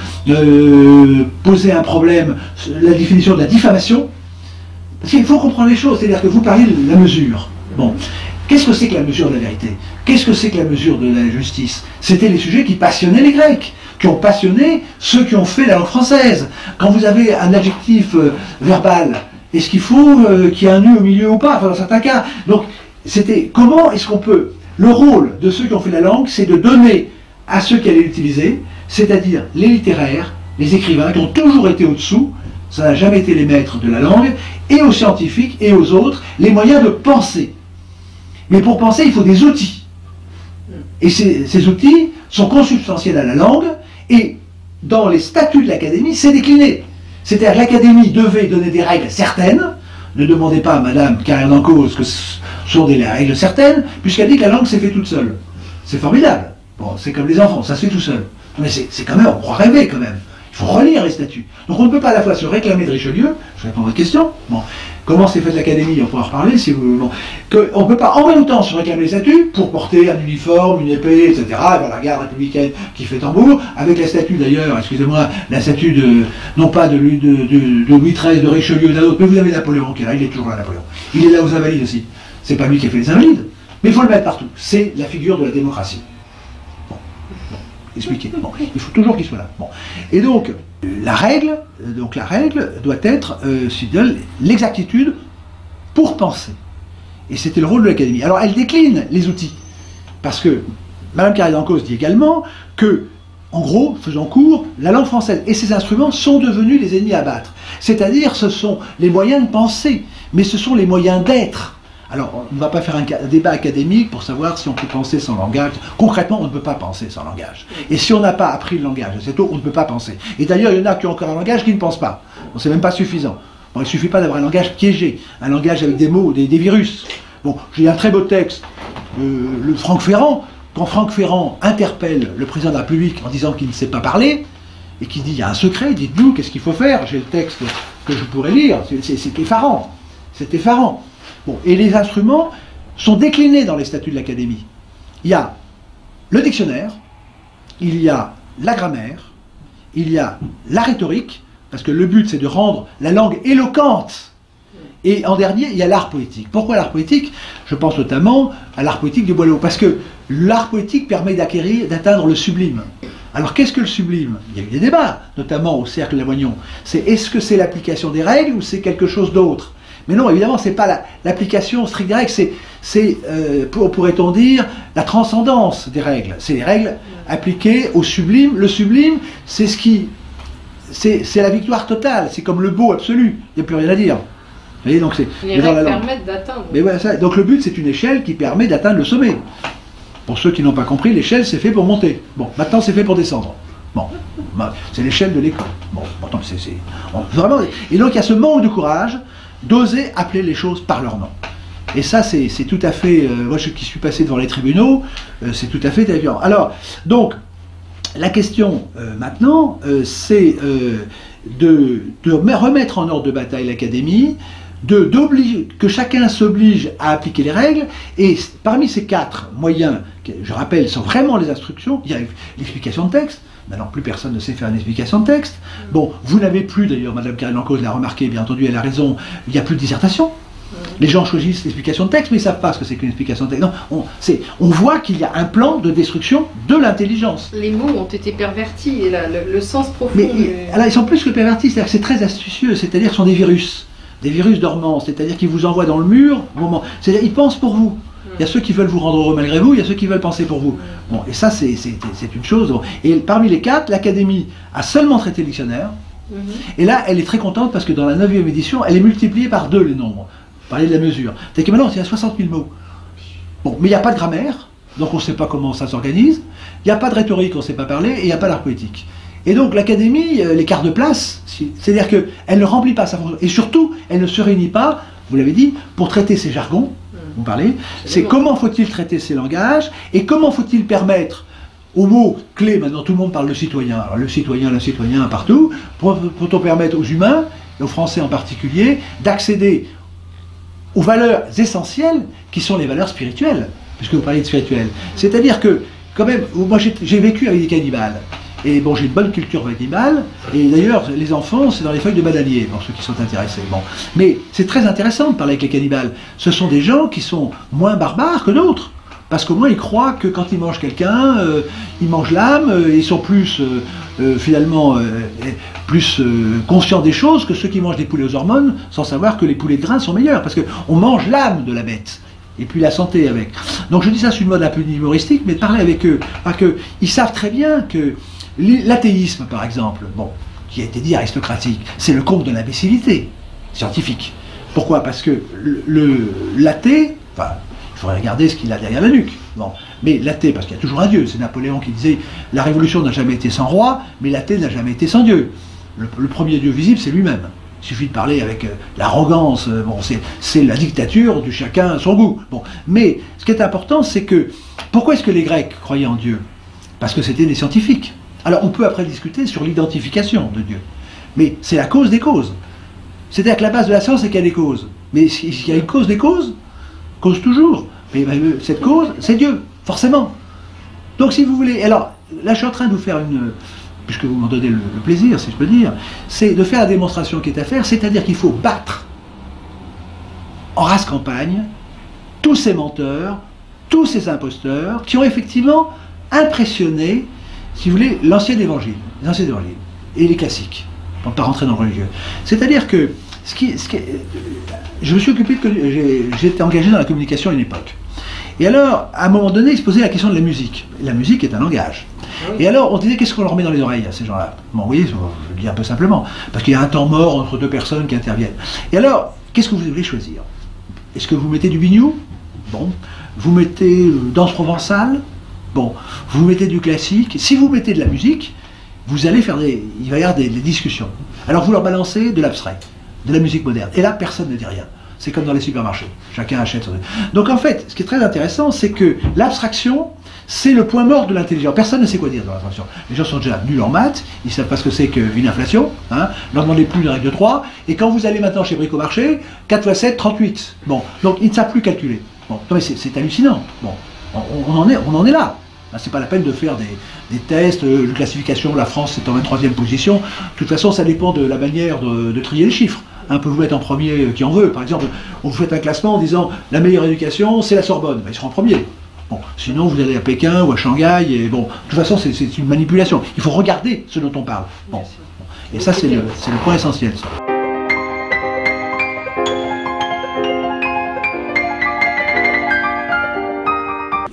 S2: posait un problème, la définition de la diffamation, parce qu'il faut comprendre les choses, c'est-à-dire que vous parlez de la mesure. Bon, qu'est-ce que c'est que la mesure de la vérité? Qu'est-ce que c'est que la mesure de la justice? C'était les sujets qui passionnaient les Grecs, qui ont passionné ceux qui ont fait la langue française. Quand vous avez un adjectif verbal, est-ce qu'il faut qu'il y ait un nu au milieu ou pas? Enfin, dans certains cas. Donc, c'était comment est-ce qu'on peut... Le rôle de ceux qui ont fait la langue, c'est de donner à ceux qui allaient l'utiliser, c'est-à-dire les littéraires, les écrivains, qui ont toujours été au-dessous, ça n'a jamais été les maîtres de la langue, et aux scientifiques et aux autres, les moyens de penser. Mais pour penser, il faut des outils. Et ces outils sont consubstantiels à la langue, et dans les statuts de l'Académie, c'est décliné. C'est-à-dire que l'Académie devait donner des règles certaines. Ne demandez pas à Madame Carrière d'Encausse que ce sont des règles certaines, puisqu'elle dit que la langue s'est fait toute seule. C'est formidable. Bon, c'est comme les enfants, ça se fait tout seul. Mais c'est quand même, on croit rêver quand même. Il faut relire les statuts. Donc on ne peut pas à la fois se réclamer de Richelieu, je réponds à votre question, bon, comment s'est faite l'Académie, on pourra en reparler si vous... Bon, on ne peut pas en même temps se réclamer les statuts pour porter un uniforme, une épée, etc., vers la garde républicaine qui fait tambour, avec la statue d'ailleurs, excusez-moi, la statue de, non pas de Louis XIII, de Richelieu, d'un autre, mais vous avez Napoléon qui est là, il est toujours là, Napoléon. Il est là aux Invalides aussi. C'est pas lui qui a fait les Invalides, mais il faut le mettre partout. C'est la figure de la démocratie. Expliquer. Bon, il faut toujours qu'il soit là. Bon. Et donc la règle doit être l'exactitude pour penser. Et c'était le rôle de l'Académie. Alors elle décline les outils. Parce que Mme Carrière d'Encausse dit également que, en gros, faisant court, la langue française et ses instruments sont devenus les ennemis à battre. C'est-à-dire ce sont les moyens de penser, mais ce sont les moyens d'être. Alors, on ne va pas faire un débat académique pour savoir si on peut penser sans langage. Concrètement, on ne peut pas penser sans langage. Et si on n'a pas appris le langage assez tôt, on ne peut pas penser. Et d'ailleurs, il y en a qui ont encore un langage qui ne pense pas. Bon, c'est même pas suffisant. Bon, il ne suffit pas d'avoir un langage piégé, un langage avec des mots, des virus. Bon, j'ai un très beau texte, le Franck Ferrand. Quand Franck Ferrand interpelle le président de la République en disant qu'il ne sait pas parler, et qu'il dit, il y a un secret, dites-nous, qu'est-ce qu'il faut faire? J'ai le texte que je pourrais lire, c'est effarant. C'est effarant. Bon, et les instruments sont déclinés dans les statuts de l'Académie. Il y a le dictionnaire, il y a la grammaire, il y a la rhétorique, parce que le but c'est de rendre la langue éloquente. Et en dernier, il y a l'art poétique. Pourquoi l'art poétique? Je pense notamment à l'art poétique du Boileau, parce que l'art poétique permet d'atteindre le sublime. Alors qu'est-ce que le sublime? Il y a eu des débats, notamment au Cercle Lamoignon. C'est est-ce que c'est l'application des règles ou c'est quelque chose d'autre? Mais non, évidemment, c'est pas l'application stricte des règles, c'est pourrait-on dire, la transcendance des règles. C'est les règles appliquées au sublime. Le sublime, c'est c'est la victoire totale, c'est comme le beau absolu, il n'y a plus rien à dire. Vous voyez, donc
S1: les règles permettent d'atteindre.
S2: Mais voilà, ça. Donc le but, c'est une échelle qui permet d'atteindre le sommet. Pour ceux qui n'ont pas compris, l'échelle, c'est fait pour monter. Bon, maintenant, c'est fait pour descendre. Bon, c'est l'échelle de l'école. Bon, pourtant, vraiment. Et donc, il y a ce manque de courage d'oser appeler les choses par leur nom. Et ça, c'est tout à fait... moi, qui suis passé devant les tribunaux, c'est tout à fait évident. Alors, donc, la question, maintenant, c'est de remettre en ordre de bataille l'académie, que chacun s'oblige à appliquer les règles, et parmi ces 4 moyens, je rappelle, sont vraiment les instructions. Il y a l'explication de texte. Maintenant, plus personne ne sait faire une explication de texte. Bon, vous n'avez plus, d'ailleurs, Madame Karine Lancause l'a remarqué, bien entendu, elle a raison, il n'y a plus de dissertation. Les gens choisissent l'explication de texte, mais ils ne savent pas ce que c'est qu'une explication de texte. Non, on voit qu'il y a un plan de destruction de l'intelligence.
S1: Les mots ont été pervertis, et le sens profond...
S2: Mais alors, ils sont plus que pervertis, c'est-à-dire que c'est très astucieux, c'est-à-dire que ce sont des virus dormants, c'est-à-dire qu'ils vous envoient dans le mur au moment... C'est-à-dire qu'ils pensent pour vous. Il y a ceux qui veulent vous rendre heureux malgré vous, il y a ceux qui veulent penser pour vous. Bon, et ça, c'est une chose. Et parmi les 4, l'Académie a seulement traité le dictionnaire. Et là, elle est très contente parce que dans la 9e édition, elle est multipliée par 2 les nombres. Parler de la mesure. C'est-à-dire que maintenant, il y a 60 000 mots. Bon, mais il n'y a pas de grammaire, donc on ne sait pas comment ça s'organise. Il n'y a pas de rhétorique, on ne sait pas parler, et il n'y a pas d'art poétique. Et donc l'Académie, l'écart de place, c'est-à-dire qu'elle ne remplit pas sa fonction. Et surtout, elle ne se réunit pas, vous l'avez dit, pour traiter ces jargons. Vous parlez, c'est comment faut-il traiter ces langages et comment faut-il permettre aux mots clés, maintenant tout le monde parle de citoyen, alors le citoyen partout, pour permettre aux humains, et aux Français en particulier, d'accéder aux valeurs essentielles qui sont les valeurs spirituelles, puisque vous parlez de spirituel. C'est-à-dire que, quand même, moi j'ai vécu avec des cannibales. Et bon, j'ai une bonne culture animale, et d'ailleurs, les enfants, c'est dans les feuilles de bananier, pour ceux qui sont intéressés. Bon. Mais c'est très intéressant de parler avec les cannibales. Ce sont des gens qui sont moins barbares que d'autres, parce qu'au moins ils croient que quand ils mangent quelqu'un, ils mangent l'âme, ils sont plus, finalement, conscients des choses que ceux qui mangent des poulets aux hormones, sans savoir que les poulets de grains sont meilleurs, parce qu'on mange l'âme de la bête. Et puis la santé avec. Donc je dis ça sur une mode un peu humoristique, mais de parler avec eux, parce qu'ils savent très bien que l'athéisme, par exemple, bon, qui a été dit aristocratique, c'est le comble de l'imbécilité scientifique. Pourquoi? Parce que l'athée, enfin, il faudrait regarder ce qu'il a derrière la nuque. Bon. Mais l'athée, parce qu'il y a toujours un Dieu, c'est Napoléon qui disait la révolution n'a jamais été sans roi, mais l'athée n'a jamais été sans Dieu. Le premier Dieu visible, c'est lui-même. Il suffit de parler avec l'arrogance, bon, c'est la dictature du chacun à son goût. Bon. Mais ce qui est important, c'est que, pourquoi est-ce que les Grecs croyaient en Dieu? Parce que c'était des scientifiques. Alors on peut après discuter sur l'identification de Dieu. Mais c'est la cause des causes. C'est-à-dire que la base de la science, c'est qu'il y a des causes. Mais s'il y a une cause des causes, cause toujours. Mais cette cause, c'est Dieu, forcément. Donc si vous voulez... Alors, là je suis en train de vous faire une... puisque vous m'en donnez le plaisir, si je peux dire, c'est de faire la démonstration qui est à faire, c'est-à-dire qu'il faut battre en race campagne tous ces menteurs, tous ces imposteurs, qui ont effectivement impressionné, si vous voulez, l'ancien évangile, les anciens évangiles, et les classiques, pour ne pas rentrer dans le religieux. C'est-à-dire que, je me suis occupé j'étais engagé dans la communication à une époque. Et alors, à un moment donné, il se posait la question de la musique. La musique est un langage. Et alors, on disait, qu'est-ce qu'on leur met dans les oreilles à ces gens-là? Bon, vous voyez, je le dis un peu simplement, parce qu'il y a un temps mort entre 2 personnes qui interviennent. Et alors, qu'est-ce que vous voulez choisir? Est-ce que vous mettez du biniou? Bon. Vous mettez danse provençale? Bon. Vous mettez du classique? Si vous mettez de la musique, vous allez faire il va y avoir des discussions. Alors, vous leur balancez de l'abstrait, de la musique moderne. Et là, personne ne dit rien. C'est comme dans les supermarchés. Chacun achète son... Donc en fait, ce qui est très intéressant, c'est que l'abstraction, c'est le point mort de l'intelligence. Personne ne sait quoi dire dans l'abstraction. Les gens sont déjà nuls en maths, ils ne savent pas ce que c'est qu'une inflation, hein, ne leur demandez plus une règle de 3, et quand vous allez maintenant chez Bricomarché, 4 x 7, 38. Bon, donc ils ne savent plus calculer. Bon, c'est hallucinant. Bon, on en est là. C'est pas la peine de faire des tests, de classification, la France est en 23e position. De toute façon, ça dépend de la manière de trier les chiffres. Un peut vous mettre en premier qui en veut. Par exemple, on vous fait un classement en disant la meilleure éducation, c'est la Sorbonne. Ben, ils seront en premier. Bon, sinon vous allez à Pékin ou à Shanghai, et bon, de toute façon c'est une manipulation. Il faut regarder ce dont on parle. Bon. Et ça c'est le point essentiel. Ça.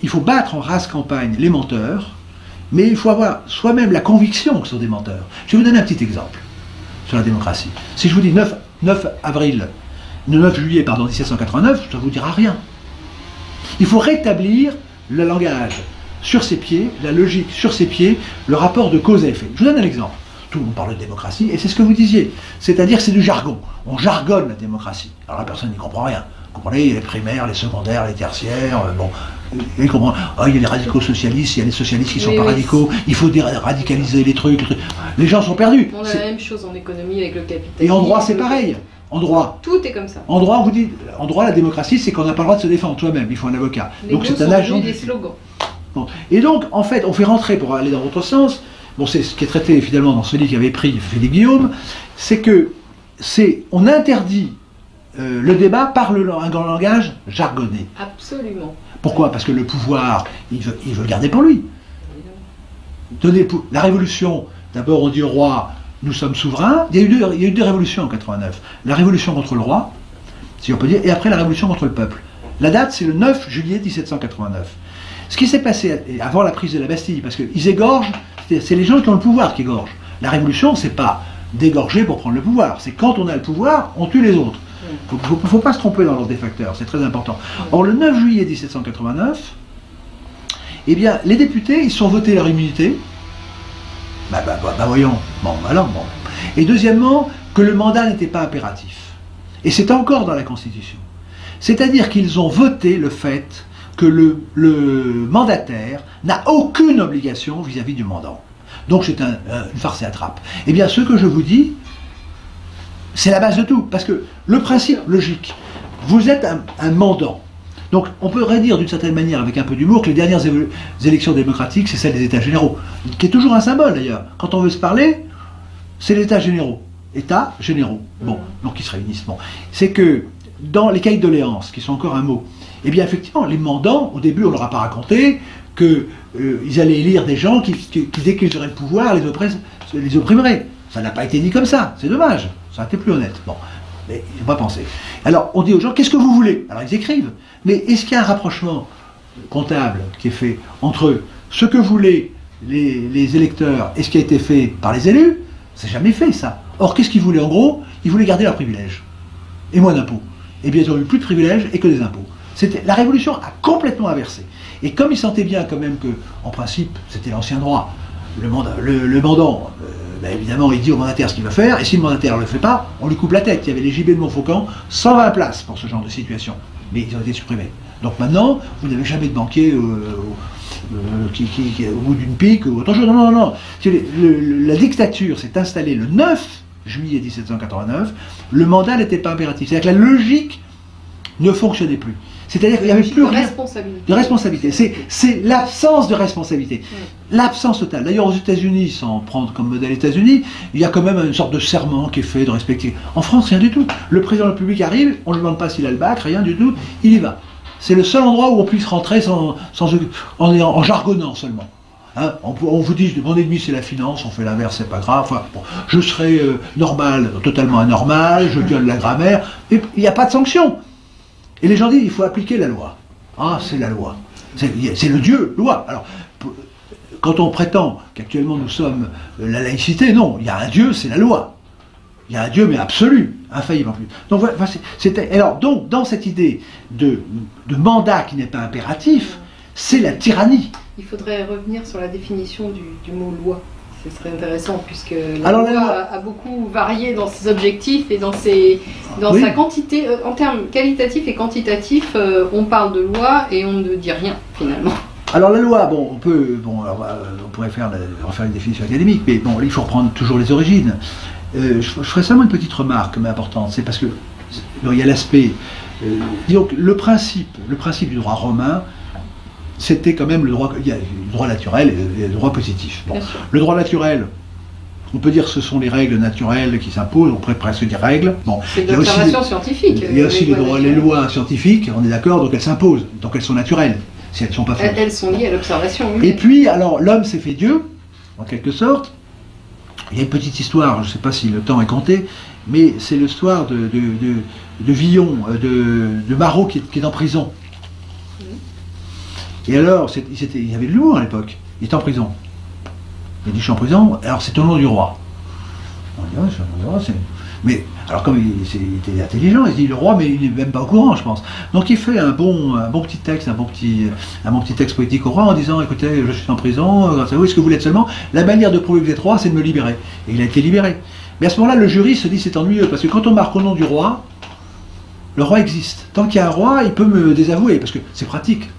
S2: Il faut battre en race campagne les menteurs, mais il faut avoir soi-même la conviction que ce sont des menteurs. Je vais vous donner un petit exemple sur la démocratie. Si je vous dis 9 juillet 1789, ça ne vous dira rien. Il faut rétablir le langage sur ses pieds, la logique sur ses pieds, le rapport de cause à effet. Je vous donne un exemple. Tout le monde parle de démocratie, et c'est ce que vous disiez. C'est-à-dire que c'est du jargon. On jargonne la démocratie. Alors la personne n'y comprend rien. Vous comprenez, il y a les primaires, les secondaires, les tertiaires, bon, il comprend, oh, il y a les radicaux socialistes, il y a les socialistes qui ne sont pas radicaux, il faut radicaliser les trucs. Les gens sont perdus.
S1: On a la même chose en économie avec le capitalisme.
S2: Et en droit, c'est pareil. En droit,
S1: tout est comme ça.
S2: En droit, on vous dit, en droit, la démocratie, c'est qu'on n'a pas le droit de se défendre soi-même. Il faut un avocat.
S1: Donc c'est un agent. Des slogans.
S2: Bon. Et donc, en fait, on fait rentrer, pour aller dans votre sens, bon, c'est ce qui est traité finalement dans ce livre qu'avait pris Philippe Guillaume, c'est que on interdit le débat par un langage jargonné.
S1: Absolument.
S2: Pourquoi? Parce que le pouvoir, il veut le garder pour lui. La révolution, d'abord on dit au roi, nous sommes souverains. Il y a eu deux révolutions en 89. La révolution contre le roi, si on peut dire, et après la révolution contre le peuple. La date, c'est le 9 juillet 1789. Ce qui s'est passé avant la prise de la Bastille, parce qu'ils égorgent, c'est les gens qui ont le pouvoir qui égorgent. La révolution, c'est pas d'égorger pour prendre le pouvoir, c'est quand on a le pouvoir, on tue les autres. Il ne faut pas se tromper dans l'ordre des facteurs, c'est très important. Or, le 9 juillet 1789, eh bien, les députés, ils sont votés leur immunité. Voyons. Bon. Et deuxièmement, que le mandat n'était pas impératif. Et c'est encore dans la Constitution. C'est-à-dire qu'ils ont voté le fait que le mandataire n'a aucune obligation vis-à-vis du mandant. Donc c'est une farce et attrape. Eh bien, ce que je vous dis, c'est la base de tout. Parce que le principe logique, vous êtes un mandant. Donc on pourrait dire d'une certaine manière, avec un peu d'humour, que les dernières élections démocratiques, c'est celle des États généraux. Qui est toujours un symbole d'ailleurs. Quand on veut se parler, c'est les États généraux. États généraux. Bon, donc ils se réunissent. Bon. C'est que dans les cahiers de doléances, qui sont encore un mot, eh bien effectivement, les mandants, au début on ne leur a pas raconté qu'ils allaient élire des gens qui, dès qu'ils auraient le pouvoir, les opprimeraient. Ça n'a pas été dit comme ça, c'est dommage, ça a été plus honnête. Bon, mais il ne faut pas penser. Alors on dit aux gens, qu'est-ce que vous voulez? Alors ils écrivent, mais est-ce qu'il y a un rapprochement comptable qui est fait entre ce que voulaient les électeurs et ce qui a été fait par les élus? C'est jamais fait ça. Or qu'est-ce qu'ils voulaient en gros? Ils voulaient garder leurs privilèges et moins d'impôts. Et bien ils n'ont eu plus de privilèges et que des impôts. La révolution a complètement inversé. Et comme ils sentaient bien quand même que, en principe, c'était l'ancien droit, le mandant, évidemment, il dit au mandataire ce qu'il va faire, et si le mandataire ne le fait pas, on lui coupe la tête. Il y avait les JB de Montfaucon, 120 places pour ce genre de situation. Mais ils ont été supprimés. Donc maintenant, vous n'avez jamais de banquier au bout d'une pique ou autre chose. Non. La dictature s'est installée le 9 juillet 1789. Le mandat n'était pas impératif. C'est-à-dire que la logique ne fonctionnait plus. C'est-à-dire qu'il n'y avait plus rien de responsabilité. C'est l'absence de responsabilité. L'absence totale. D'ailleurs, aux États-Unis, sans prendre comme modèle les États-Unis, il y a quand même une sorte de serment qui est fait de respecter. En France, rien du tout. Le président de la République arrive, on ne lui demande pas s'il a le bac, rien du tout, il y va. C'est le seul endroit où on puisse rentrer en jargonnant seulement. Hein, on vous dit, mon ennemi c'est la finance, on fait l'inverse, c'est pas grave. Enfin, bon, je serai normal, totalement anormal, je viole la grammaire, et il n'y a pas de sanction. Et les gens disent, il faut appliquer la loi. Ah, c'est la loi. C'est le Dieu, loi. Alors, quand on prétend qu'actuellement nous sommes la laïcité, non, il y a un Dieu, c'est la loi. Il y a un Dieu, mais absolu, infaillible en plus. Donc, voilà, alors, donc, dans cette idée de mandat qui n'est pas impératif, c'est la tyrannie.
S1: Il faudrait revenir sur la définition du mot loi. Ce serait intéressant, puisque la loi a beaucoup varié dans ses objectifs et dans sa quantité. En termes qualitatifs et quantitatifs, on parle de loi et on ne dit rien, finalement.
S2: Alors la loi, on pourrait faire une définition académique, mais bon, il faut reprendre toujours les origines. Je ferai seulement une petite remarque, mais importante, c'est parce que il y a l'aspect, disons que le principe du droit romain, c'était quand même le droit naturel et le droit positif. Bon. Le droit naturel, on peut dire que ce sont les règles naturelles qui s'imposent, on pourrait presque dire règles. Bon.
S1: C'est de l'observation scientifique.
S2: Il y a aussi les lois scientifiques, on est d'accord, donc elles s'imposent, donc elles sont naturelles. si elles ne sont pas fausses.
S1: Elles sont liées à l'observation. Oui.
S2: Et puis, alors, l'homme s'est fait Dieu, en quelque sorte. Il y a une petite histoire, je ne sais pas si le temps est compté, mais c'est l'histoire de Villon, de Marot qui est en prison. Et alors, il y avait de l'humour à l'époque. Il est en prison. Il a dit, je suis en prison, alors c'est au nom du roi. On dit, ouais, c'est au nom du roi, c'est... Mais, alors comme il était intelligent, il se dit, le roi, mais il n'est même pas au courant, je pense. Donc il fait un bon petit texte, un bon petit texte poétique au roi en disant, écoutez, je suis en prison, grâce à vous, est-ce que vous l'êtes seulement? La manière de prouver que vous êtes roi, c'est de me libérer. Et il a été libéré. Mais à ce moment-là, le jury se dit, c'est ennuyeux, parce que quand on marque au nom du roi, le roi existe. Tant qu'il y a un roi, il peut me désavouer, parce que c'est pratique.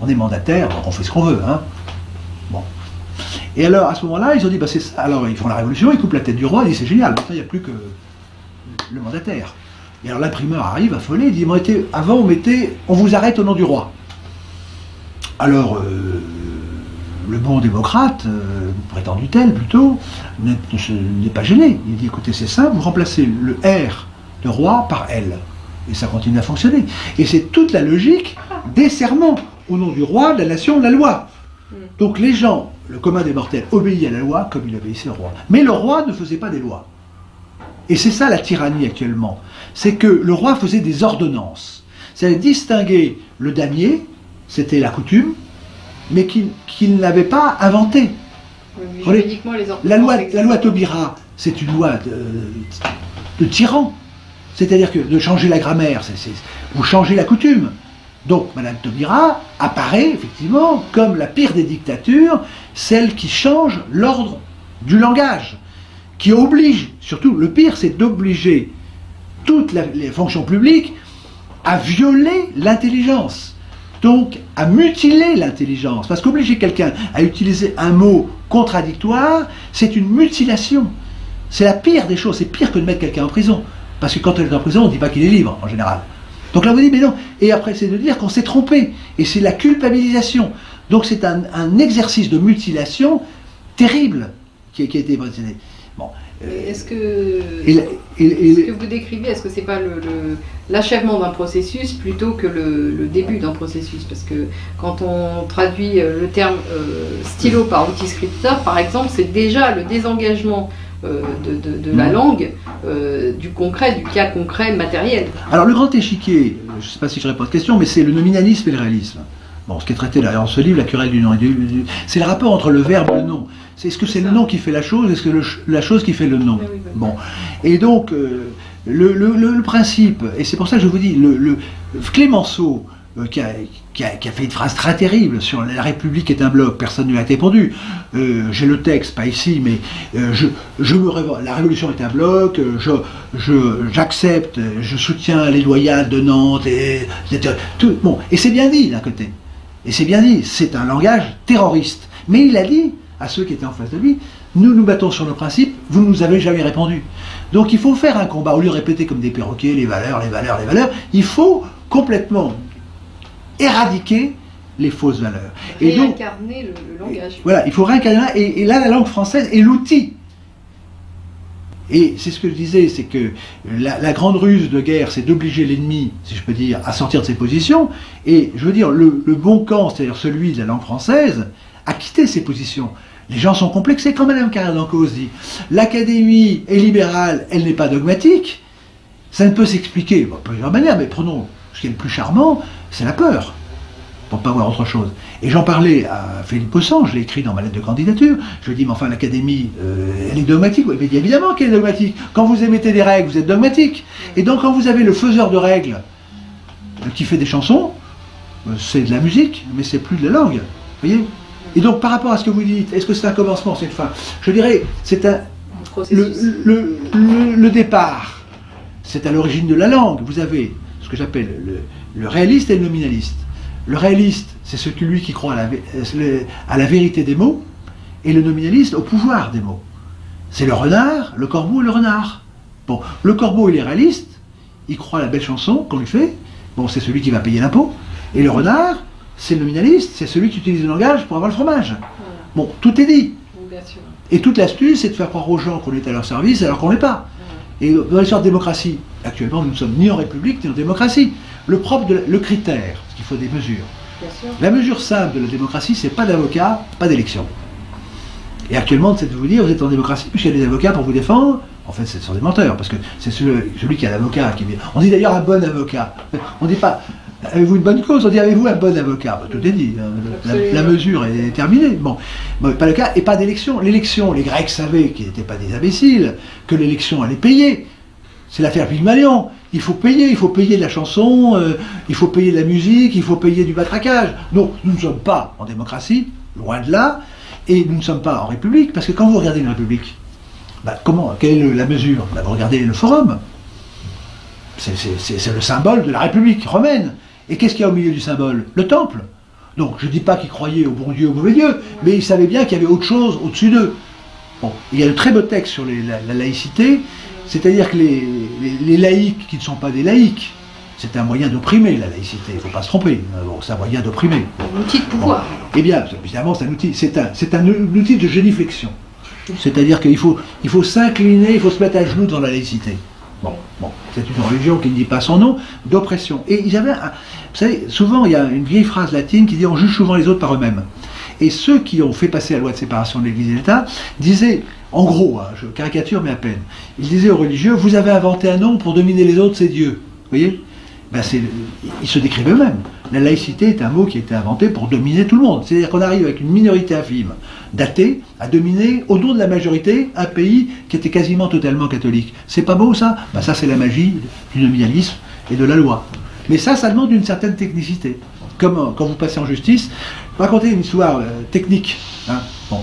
S2: On est mandataire, donc on fait ce qu'on veut, hein. Bon. Et alors, à ce moment-là, ils ont dit, bah c'est ça. Alors, ils font la révolution, ils coupent la tête du roi, ils disent, c'est génial, maintenant, il n'y a plus que le mandataire. Et alors, l'imprimeur arrive, affolé, il dit, avant, on vous arrête au nom du roi. Alors, le bon démocrate, prétendu tel, plutôt, n'est pas gêné. Il dit, écoutez, c'est simple, vous remplacez le R de roi par L. Et ça continue à fonctionner. Et c'est toute la logique des serments. Au nom du roi, de la nation, de la loi. Donc les gens, le commun des mortels, obéit à la loi comme il obéissait au roi. Mais le roi ne faisait pas des lois. Et c'est ça la tyrannie actuellement. C'est que le roi faisait des ordonnances. C'est distinguer le damier, c'était la coutume, mais qu'il n'avait pas inventé.
S1: Oui,
S2: la loi Taubira, c'est une loi de tyran. C'est-à-dire que de changer la grammaire, vous changez la coutume. Donc, Madame Taubira apparaît effectivement comme la pire des dictatures, celle qui change l'ordre du langage, qui oblige, surtout le pire, c'est d'obliger toutes les fonctions publiques à violer l'intelligence, donc à mutiler l'intelligence. Parce qu'obliger quelqu'un à utiliser un mot contradictoire, c'est une mutilation. C'est la pire des choses, c'est pire que de mettre quelqu'un en prison. Parce que quand on est en prison, on ne dit pas qu'il est libre, en général. Donc là, vous dites, mais non. Et après, c'est de dire qu'on s'est trompé. Et c'est la culpabilisation. Donc c'est un exercice de mutilation terrible qui a été présenté. Bon.
S1: Est-ce que vous décrivez, est-ce que c'est pas l'achèvement d'un processus plutôt que le début d'un processus? Parce que quand on traduit le terme stylo par outil scripteur, par exemple, c'est déjà le désengagement de la langue, du concret, du cas concret matériel. Alors le grand échiquier, je ne sais pas si je réponds à cette question, mais c'est le nominalisme et le réalisme. Bon, ce qui est traité là dans ce livre, la querelle du nom, c'est le rapport entre le verbe et le nom. Est-ce que c'est le nom qui fait la chose, est-ce que la chose qui fait le nom? Bon, et donc le principe, et c'est pour ça que je vous dis, Clémenceau, qui a fait une phrase très terrible sur la République est un bloc, personne ne lui a répondu. J'ai le texte, pas ici, mais la Révolution est un bloc, j'accepte, je soutiens les loyales de Nantes, tout, bon, et c'est bien dit d'un côté. Et c'est bien dit, c'est un langage terroriste. Mais il a dit à ceux qui étaient en face de lui, nous nous battons sur nos principes, vous ne nous avez jamais répondu. Donc il faut faire un combat, au lieu de répéter comme des perroquets, les valeurs, les valeurs, les valeurs, il faut complètement éradiquer les fausses valeurs. Et donc, réincarner le langage. Voilà, il faut réincarner, et là la langue française est l'outil. Et c'est ce que je disais, c'est que la grande ruse de guerre, c'est d'obliger l'ennemi, si je peux dire, à sortir de ses positions, et je veux dire, le bon camp, c'est-à-dire celui de la langue française, a quitté ses positions. Les gens sont complexés, comme Mme Carrère d'Encausse dit. L'Académie est libérale, elle n'est pas dogmatique, ça ne peut s'expliquer de plusieurs manières, mais prenons ce qui est le plus charmant, c'est la peur, pour ne pas voir autre chose. Et j'en parlais à Philippe Possan, je l'ai écrit dans ma lettre de candidature, je lui ai dit, mais enfin l'Académie, elle est dogmatique. Oui, mais évidemment qu'elle est dogmatique. Quand vous émettez des règles, vous êtes dogmatique. Et donc quand vous avez le faiseur de règles qui fait des chansons, c'est de la musique, mais c'est plus de la langue. Vous voyez? Et donc par rapport à ce que vous dites, est-ce que c'est un commencement, c'est une fin? Je dirais, c'est le départ, c'est à l'origine de la langue. Vous avez ce que j'appelle le réaliste et le nominaliste. Le réaliste, c'est celui qui croit à la vérité des mots, et le nominaliste au pouvoir des mots. C'est le renard, le corbeau et le renard. Bon, le corbeau, il est réaliste, il croit à la belle chanson qu'on lui fait, bon, c'est celui qui va payer l'impôt, et le renard, c'est le nominaliste, c'est celui qui utilise le langage pour avoir le fromage. Bon, tout est dit. Et toute l'astuce, c'est de faire croire aux gens qu'on est à leur service alors qu'on ne l'est pas. Et dans l'histoire de démocratie, actuellement, nous ne sommes ni en république ni en démocratie. Le critère, parce qu'il faut des mesures, Bien sûr.
S2: La mesure simple de la démocratie, c'est pas d'avocat, pas d'élection. Et actuellement, c'est de vous dire, vous êtes en démocratie, puisqu'il y a des avocats pour vous défendre. En fait, ce sont des menteurs, parce que c'est celui qui a l'avocat qui vient. On dit d'ailleurs un bon avocat. On ne dit pas, avez-vous une bonne cause, on dit, avez-vous un bon avocat. Bah, tout est dit, la mesure est terminée. Bon, pas le cas, et pas d'élection. L'élection, les Grecs savaient qu'ils n'étaient pas des imbéciles, que l'élection allait payer. C'est l'affaire Pygmalion. Il faut payer de la chanson, il faut payer de la musique, il faut payer du matraquage. Donc, nous ne sommes pas en démocratie, loin de là. Et nous ne sommes pas en République, parce que quand vous regardez une République, bah quelle est la mesure? Bah, vous regardez le forum. C'est le symbole de la République romaine. Et qu'est-ce qu'il y a au milieu du symbole? Le temple. Donc je ne dis pas qu'ils croyaient au bon Dieu, au mauvais Dieu, mais ils savaient bien qu'il y avait autre chose au-dessus d'eux. Bon, il y a de très beaux textes sur la laïcité, c'est-à-dire que les laïcs qui ne sont pas des laïcs, c'est un moyen d'opprimer, la laïcité, il ne faut pas se tromper. Bon, c'est un moyen d'opprimer.
S1: Un outil de pouvoir.
S2: Bon. Eh bien, évidemment, c'est un outil de géniflexion. C'est-à-dire qu'il faut s'incliner, il faut se mettre à genoux dans la laïcité. Bon, c'est une religion qui ne dit pas son nom, d'oppression. Et il y avait, vous savez, souvent il y a une vieille phrase latine qui dit on juge souvent les autres par eux-mêmes. Et ceux qui ont fait passer la loi de séparation de l'Église et de l'État disaient, en gros, hein, je caricature mais à peine, ils disaient aux religieux, vous avez inventé un nom pour dominer les autres, c'est Dieu. Vous voyez? Ben ils se décrivent eux-mêmes. La laïcité est un mot qui a été inventé pour dominer tout le monde. C'est-à-dire qu'on arrive avec une minorité infime d'athées à dominer, au nom de la majorité, un pays qui était quasiment totalement catholique. C'est pas beau ça? Ben ça c'est la magie du nominalisme et de la loi. Mais ça demande une certaine technicité. Comme quand vous passez en justice, racontez une histoire technique. Hein. Bon.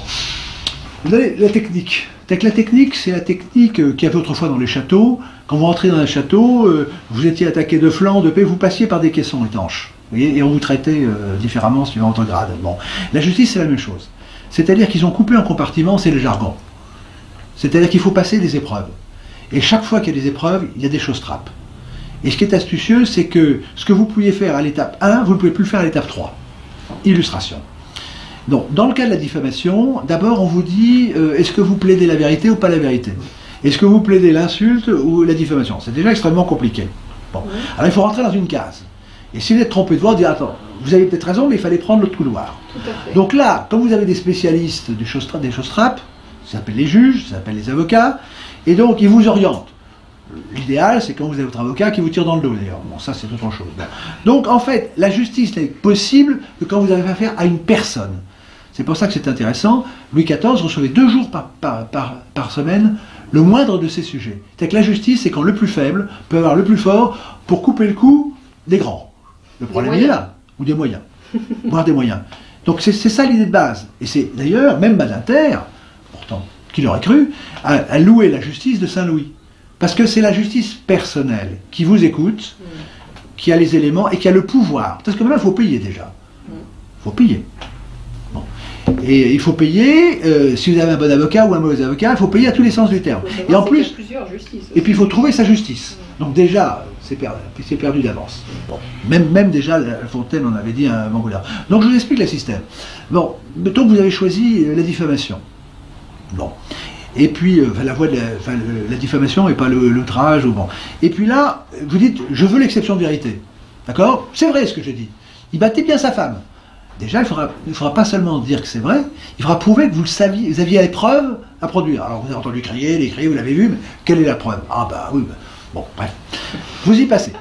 S2: Vous avez la technique. La technique, c'est la technique qu'il y avait autrefois dans les châteaux. Quand vous rentrez dans un château, vous étiez attaqué de flanc, de paix, vous passiez par des caissons étanches. Vous voyez, et on vous traitait différemment suivant votre grade. Bon. La justice, c'est la même chose. C'est-à-dire qu'ils ont coupé en compartiments, c'est le jargon. C'est-à-dire qu'il faut passer des épreuves. Et chaque fois qu'il y a des épreuves, il y a des choses trappes. Et ce qui est astucieux, c'est que ce que vous pouviez faire à l'étape 1, vous ne pouvez plus le faire à l'étape 3. Illustration. Donc, dans le cas de la diffamation, d'abord on vous dit est-ce que vous plaidez la vérité ou pas la vérité? Est-ce que vous plaidez l'insulte ou la diffamation? C'est déjà extrêmement compliqué. Bon. Alors il faut rentrer dans une case. Et si vous êtes trompé de voix, on dit attends, vous avez peut-être raison, mais il fallait prendre l'autre couloir. Donc là, comme vous avez des spécialistes des choses trappes, ça s'appelle les juges, ça s'appelle les avocats, et donc ils vous orientent. L'idéal, c'est quand vous avez votre avocat qui vous tire dans le dos, d'ailleurs. Bon, ça, c'est autre chose. Donc, en fait, la justice n'est possible que quand vous avez affaire à une personne. C'est pour ça que c'est intéressant. Louis XIV recevait 2 jours par semaine le moindre de ces sujets. C'est-à-dire que la justice, c'est quand le plus faible peut avoir le plus fort pour couper le cou des grands. Le problème, il est là. Ou des moyens. Voire des moyens. Donc, c'est ça l'idée de base. Et c'est d'ailleurs, même Badinter, pourtant, qui l'aurait cru, a loué la justice de Saint-Louis. Parce que c'est la justice personnelle qui vous écoute, qui a les éléments et qui a le pouvoir. Parce que maintenant, il faut payer déjà. Il faut payer. Bon. Et il faut payer, si vous avez un bon avocat ou un mauvais avocat, il faut payer à tous les sens du terme. Et en plus, et puis il faut trouver sa justice. Donc déjà, c'est perdu d'avance. Bon. Même déjà, La Fontaine en avait dit un Mangoulard. Donc je vous explique le système. Bon, mettons que vous avez choisi la diffamation. Bon. Et puis, la diffamation et pas l'outrage. Bon. Et puis là, vous dites, je veux l'exception de vérité. D'accord? C'est vrai ce que je dis. Il battait bien sa femme. Déjà, il ne faudra pas seulement dire que c'est vrai, il faudra prouver que vous le saviez, vous aviez les preuves à produire. Alors, vous avez entendu crier, les cris, vous l'avez vu, mais quelle est la preuve? Ah bah oui, bon, bref. Vous y passez.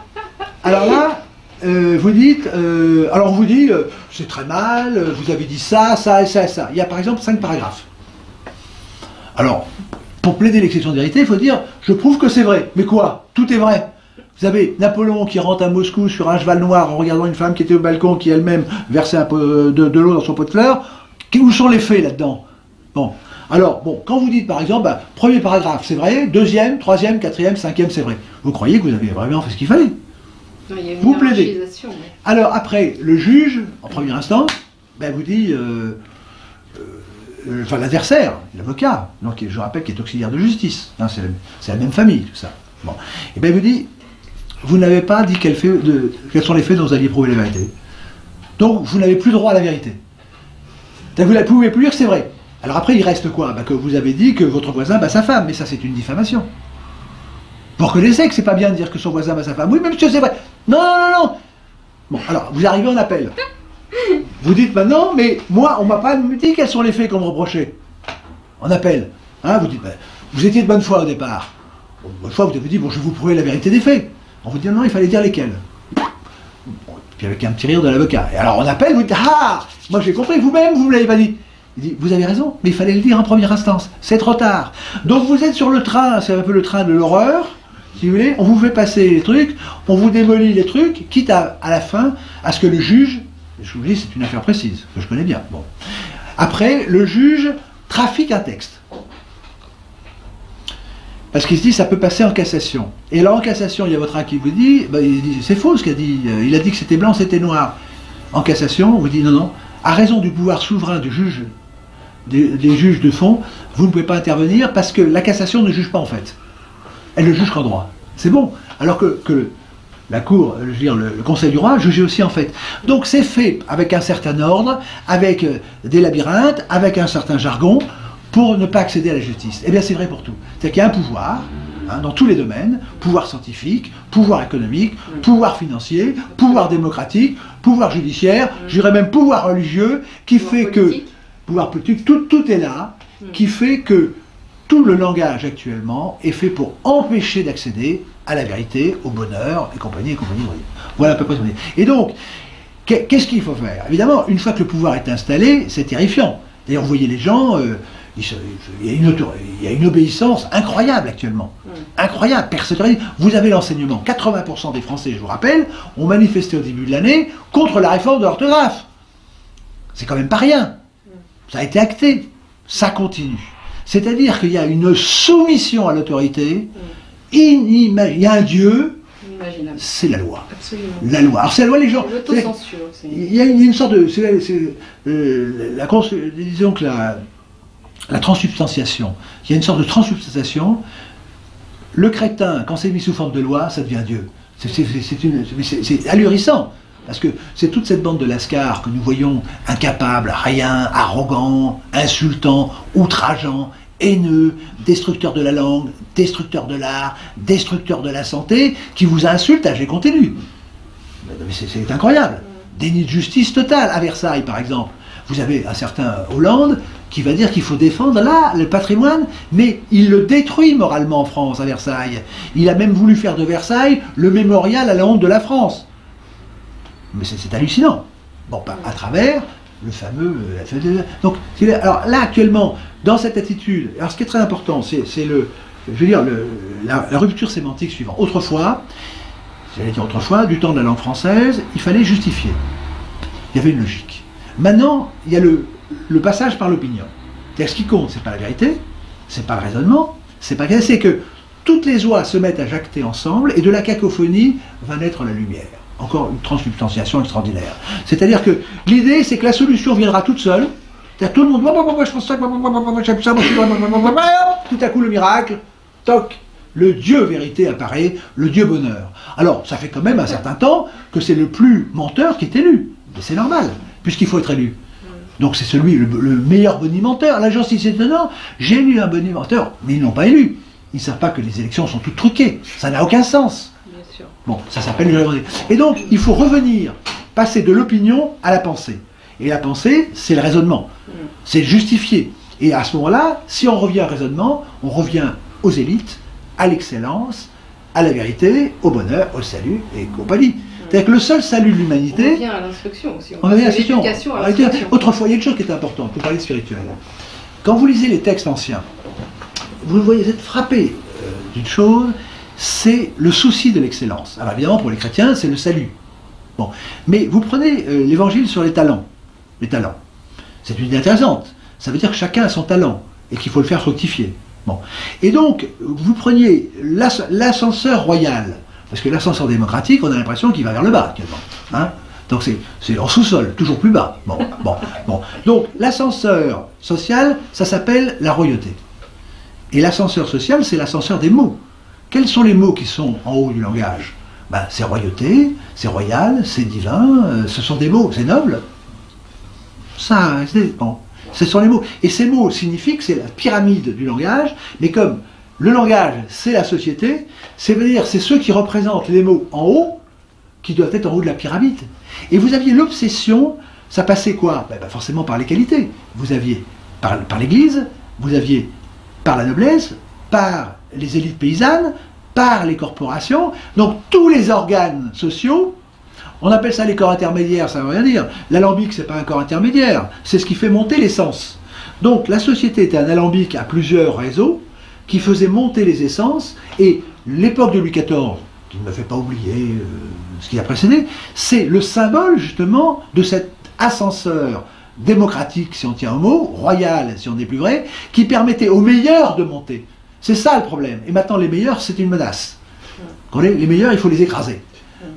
S2: Alors là, vous dites, alors on vous dit, c'est très mal, vous avez dit ça, ça et ça et ça. Il y a par exemple 5 paragraphes. Alors, pour plaider l'exception de vérité, il faut dire, je prouve que c'est vrai. Mais quoi? Tout est vrai. Vous avez Napoléon qui rentre à Moscou sur un cheval noir en regardant une femme qui était au balcon, qui elle-même versait un peu de l'eau dans son pot de fleurs. Où sont les faits là-dedans? Bon. Alors, bon, quand vous dites par exemple, premier paragraphe, c'est vrai, deuxième, troisième, quatrième, cinquième, c'est vrai. Vous croyez que vous avez vraiment fait ce qu'il fallait?
S1: Non, il y a une
S2: vous plaidez.
S1: Mais...
S2: Alors après, le juge, en première instance, vous dit... l'adversaire, l'avocat, donc je rappelle qu'il est auxiliaire de justice, hein, c'est la même famille, tout ça. Bon. Et bien il vous dit, vous n'avez pas dit quels sont les faits dont vous alliez prouver la vérité. Donc vous n'avez plus droit à la vérité. Vous ne pouvez plus dire que c'est vrai. Alors après il reste quoi? Que vous avez dit que votre voisin bat sa femme, mais ça c'est une diffamation. Vous reconnaissez que c'est pas bien de dire que son voisin bat sa femme. Oui, même si c'est vrai. Non, non, non, non. Bon, alors vous arrivez en appel. Vous dites maintenant, mais moi, on m'a pas dit quels sont les faits qu'on me reprochait. On appelle. Hein, vous dites, ben, vous étiez de bonne foi au départ. Bon, de bonne foi, vous avez dit, bon, je vais vous prouver la vérité des faits. On vous dit, non, il fallait dire lesquels. Bon, puis avec un petit rire de l'avocat. Et alors on appelle, vous dites, ah, moi j'ai compris, vous-même, vous ne l'avez pas dit. Il dit, vous avez raison, mais il fallait le dire en première instance. C'est trop tard. Donc vous êtes sur le train, c'est un peu le train de l'horreur, si vous voulez. On vous fait passer les trucs, on vous démolit les trucs, quitte à la fin, à ce que le juge, je vous dis, c'est une affaire précise, que je connais bien. Bon. Après, le juge trafique un texte. Parce qu'il se dit, ça peut passer en cassation. Et là, en cassation, il y a votre avocat qui vous dit, bah, il dit c'est faux ce qu'il a dit. Il a dit que c'était blanc, c'était noir. En cassation, on vous dit, non, non, à raison du pouvoir souverain du juge, des juges de fond, vous ne pouvez pas intervenir parce que la cassation ne juge pas en fait. Elle ne juge qu'en droit. C'est bon. Alors que la Cour, je veux dire, le Conseil du roi, jugeait aussi en fait. Donc c'est fait avec un certain ordre, avec des labyrinthes, avec un certain jargon, pour ne pas accéder à la justice. Eh bien c'est vrai pour tout. C'est-à-dire qu'il y a un pouvoir, hein, dans tous les domaines, pouvoir scientifique, pouvoir économique, pouvoir financier, pouvoir démocratique, pouvoir judiciaire, je dirais même pouvoir religieux, qui fait que, pouvoir politique, tout est là, qui fait que tout le langage actuellement est fait pour empêcher d'accéder à la vérité, au bonheur, et compagnie, et compagnie. Voilà à peu près ce qu'on dit. Et donc, qu'est-ce qu'il faut faire? Évidemment, une fois que le pouvoir est installé, c'est terrifiant. D'ailleurs, vous voyez les gens, il y a une obéissance incroyable actuellement. Incroyable. Vous avez l'enseignement. 80% des Français, je vous rappelle, ont manifesté au début de l'année contre la réforme de l'orthographe. C'est quand même pas rien. Ça a été acté. Ça continue. C'est-à-dire qu'il y a une soumission à l'autorité. Il y a un Dieu. C'est la loi.
S1: Absolument.
S2: La loi. Alors c'est la loi, les gens.
S1: L'autocensure.
S2: Il y a une sorte de. Disons que la transsubstantiation. Il y a une sorte de transsubstantiation. Le crétin, quand c'est mis sous forme de loi, ça devient Dieu. C'est ahurissant. Parce que c'est toute cette bande de lascars que nous voyons incapables, rien, arrogants, insultants, outrageants, haineux, destructeurs de la langue, destructeurs de l'art, destructeurs de la santé, qui vous insultent à jet continu. C'est incroyable. Déni de justice totale à Versailles, par exemple. Vous avez un certain Hollande qui va dire qu'il faut défendre là le patrimoine, mais il le détruit moralement en France, à Versailles. Il a même voulu faire de Versailles le mémorial à la honte de la France. Mais c'est hallucinant. Bon, à travers le fameux... Donc, alors là, actuellement, dans cette attitude, alors ce qui est très important, c'est la rupture sémantique suivante. Autrefois, j'allais dire autrefois, du temps de la langue française, il fallait justifier. Il y avait une logique. Maintenant, il y a le passage par l'opinion. C'est-à-dire, ce qui compte, c'est pas la vérité, c'est pas le raisonnement, c'est que toutes les oies se mettent à jacter ensemble, et de la cacophonie va naître la lumière. Encore une transsubstantiation extraordinaire. C'est-à-dire que l'idée, c'est que la solution viendra toute seule. C'est-à-dire tout le monde, moi je pense ça, j'aime ça, tout à coup le miracle, toc, le Dieu vérité apparaît, le Dieu bonheur. Alors, ça fait quand même un certain temps que c'est le plus menteur qui est élu. Mais c'est normal, puisqu'il faut être élu. Donc c'est celui, le meilleur bonimenteur. La justice est étonnante, j'ai élu un bonimenteur, mais ils ne l'ont pas élu. Ils ne savent pas que les élections sont toutes truquées. Ça n'a aucun sens. Bon, ça s'appelle le... Et donc, il faut revenir, passer de l'opinion à la pensée. Et la pensée, c'est le raisonnement. C'est justifier. Et à ce moment-là, si on revient au raisonnement, on revient aux élites, à l'excellence, à la vérité, au bonheur, au salut et compagnie. C'est-à-dire que le seul salut de l'humanité...
S1: On revient à l'instruction aussi.
S2: On revient à l'instruction. Autrefois, il y a une chose qui est importante pour parler de spirituel. Quand vous lisez les textes anciens, vous voyez, vous êtes frappé d'une chose... c'est le souci de l'excellence. Alors évidemment, pour les chrétiens, c'est le salut. Bon. Mais vous prenez l'évangile sur les talents. Les talents. C'est une idée intéressante. Ça veut dire que chacun a son talent et qu'il faut le faire fructifier. Bon. Et donc, vous preniez l'ascenseur royal, parce que l'ascenseur démocratique, on a l'impression qu'il va vers le bas actuellement. Hein? Donc c'est en sous-sol, toujours plus bas. Bon. Donc l'ascenseur social, ça s'appelle la royauté. Et l'ascenseur social, c'est l'ascenseur des mots. Quels sont les mots qui sont en haut du langage? Ben, c'est royauté, c'est royal, c'est divin, ce sont des mots, c'est noble. Ça, bon, ce sont les mots. Et ces mots signifient que c'est la pyramide du langage, mais comme le langage, c'est la société, c'est-à-dire c'est ceux qui représentent les mots en haut, qui doivent être en haut de la pyramide. Et vous aviez l'obsession Ça passait quoi? Forcément par les qualités. Vous aviez par l'Église, vous aviez par la noblesse, par les élites paysannes, par les corporations, donc tous les organes sociaux. On appelle ça les corps intermédiaires, ça ne veut rien dire. L'alambic, c'est pas un corps intermédiaire, c'est ce qui fait monter l'essence. Donc la société était un alambic à plusieurs réseaux qui faisaient monter les essences, et l'époque de Louis XIV, qui ne me fait pas oublier ce qui a précédé, c'est le symbole justement de cet ascenseur démocratique, si on tient au mot, royal, si on n'est plus vrai, qui permettait aux meilleurs de monter. C'est ça le problème. Et maintenant, les meilleurs, c'est une menace. Les meilleurs, il faut les écraser.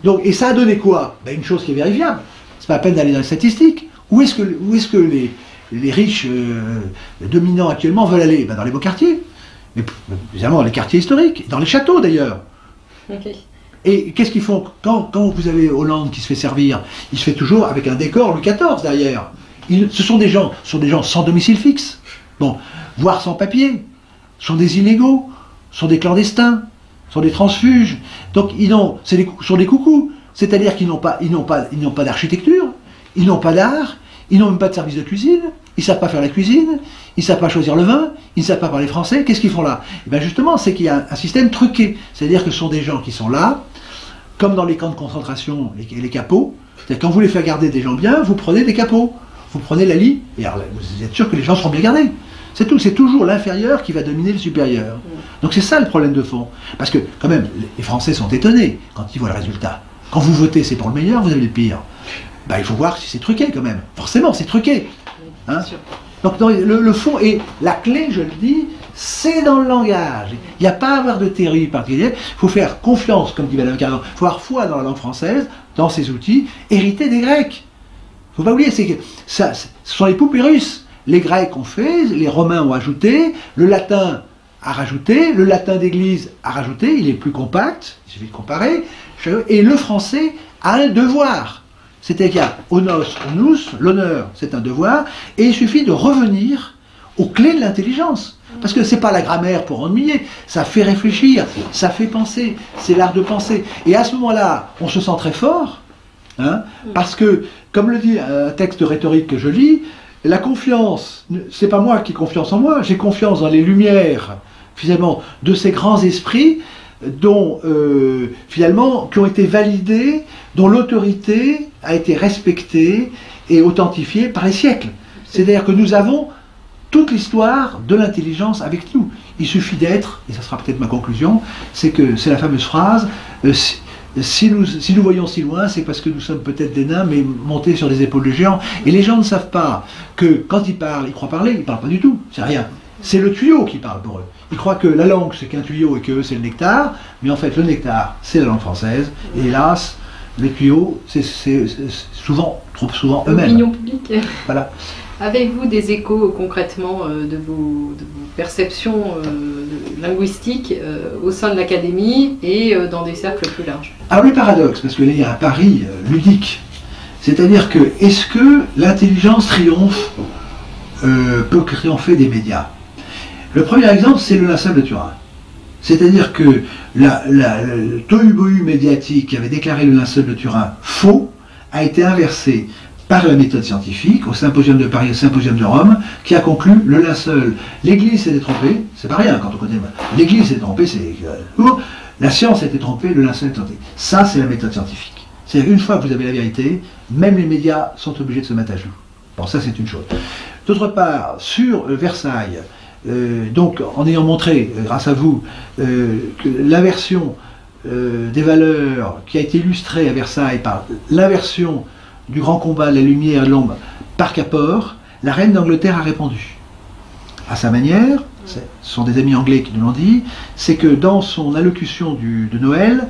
S2: Donc, et ça a donné quoi? Une chose qui est vérifiable. C'est pas la peine d'aller dans les statistiques. Où est-ce que les riches dominants actuellement veulent aller? Dans les beaux quartiers. Mais évidemment, les quartiers historiques, dans les châteaux d'ailleurs. Okay. Et qu'est-ce qu'ils font quand vous avez Hollande qui se fait servir? Il se fait toujours avec un décor Louis XIV derrière. Ce sont des gens sans domicile fixe, voire sans papier. Ce sont des illégaux, ce sont des clandestins, ce sont des transfuges. Donc ce sont des coucous. C'est-à-dire qu'ils n'ont pas d'architecture, ils n'ont pas d'art, ils n'ont même pas de service de cuisine, ils ne savent pas faire la cuisine, ils ne savent pas choisir le vin, ils ne savent pas parler français. Qu'est-ce qu'ils font là? Justement, c'est qu'il y a un système truqué. C'est-à-dire que ce sont des gens qui sont là, comme dans les camps de concentration, les capots. C'est-à-dire quand vous voulez faire garder des gens bien, vous prenez des capots. Vous prenez la lie, et alors, vous êtes sûr que les gens seront bien gardés. C'est tout, c'est toujours l'inférieur qui va dominer le supérieur. Donc c'est ça le problème de fond. Parce que, quand même, les Français sont étonnés quand ils voient le résultat. Quand vous votez, c'est pour le meilleur, vous avez le pire. Il faut voir si c'est truqué quand même. Forcément, c'est truqué. Hein? Donc le fond, et la clé, je le dis, c'est dans le langage. Il n'y a pas à avoir de théorie particulière. Il faut faire confiance, comme dit Madame Caron. Il faut avoir foi dans la langue française, dans ses outils, hériter des Grecs. Il ne faut pas oublier, c'est que ce sont les poupées russes. Les Grecs ont fait, les Romains ont ajouté, le latin a rajouté, le latin d'église a rajouté, il est plus compact, il suffit de comparer, et le français a un devoir. C'est-à-dire qu'il y a onos, onus, l'honneur, c'est un devoir, et il suffit de revenir aux clés de l'intelligence. Parce que ce n'est pas la grammaire pour ennuyer, ça fait réfléchir, ça fait penser, c'est l'art de penser. Et à ce moment-là, on se sent très fort, parce que, comme le dit un texte rhétorique que je lis, la confiance, c'est pas moi qui ai confiance en moi, j'ai confiance dans les lumières, finalement, de ces grands esprits, dont, finalement, qui ont été validés, dont l'autorité a été respectée et authentifiée par les siècles. C'est-à-dire que nous avons toute l'histoire de l'intelligence avec nous. Il suffit d'être, et ça sera peut-être ma conclusion, c'est la fameuse phrase, si nous voyons si loin, c'est parce que nous sommes peut-être des nains, mais montés sur des épaules de géants. Et les gens ne savent pas que quand ils parlent, ils croient parler, ils ne parlent pas du tout, c'est rien. C'est le tuyau qui parle pour eux. Ils croient que la langue, c'est qu'un tuyau et que c'est le nectar, mais en fait, le nectar, c'est la langue française. Et hélas, les tuyaux, c'est souvent, trop souvent eux-mêmes.
S1: L'opinion publique.
S2: Voilà.
S1: Avez-vous des échos concrètement de vos perceptions linguistiques au sein de l'académie et dans des cercles plus larges?
S2: Alors le paradoxe, parce que là il y a un pari ludique, c'est-à-dire que est-ce que l'intelligence peut triompher des médias? Le premier exemple, c'est le linceul de Turin. C'est-à-dire que le tohu-bohu médiatique qui avait déclaré le linceul de Turin faux a été inversé par la méthode scientifique, au symposium de Paris, au symposium de Rome, qui a conclu le linceul. L'Église s'était trompée, c'est pas rien quand on connaît. L'Église s'était trompée, c'est la science s'était trompée, le linceul s'était trompé. Ça, c'est la méthode scientifique. C'est-à-dire qu'une fois que vous avez la vérité, même les médias sont obligés de se mettre à genoux. Bon, ça, c'est une chose. D'autre part, sur Versailles, donc en ayant montré, grâce à vous, que l'inversion des valeurs qui a été illustrée à Versailles par l'inversion du grand combat de la lumière et de l'ombre par Capor, la reine d'Angleterre a répondu. À sa manière, ce sont des amis anglais qui nous l'ont dit, c'est que dans son allocution de Noël,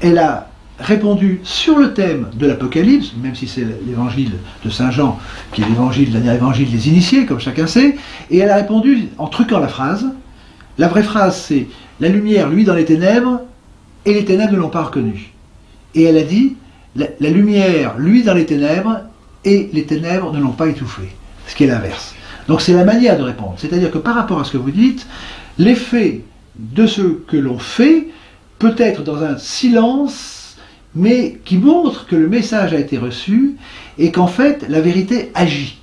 S2: elle a répondu sur le thème de l'Apocalypse, même si c'est l'évangile de Saint Jean, qui est l'évangile, le dernier évangile des initiés, comme chacun sait, et elle a répondu en truquant la phrase. La vraie phrase, c'est « La lumière, lui, dans les ténèbres, et les ténèbres ne l'ont pas reconnu. » Et elle a dit la lumière, lui, dans les ténèbres, et les ténèbres ne l'ont pas étouffé. Ce qui est l'inverse. Donc c'est la manière de répondre. C'est-à-dire que par rapport à ce que vous dites, l'effet de ce que l'on fait peut être dans un silence mais qui montre que le message a été reçu et qu'en fait, la vérité agit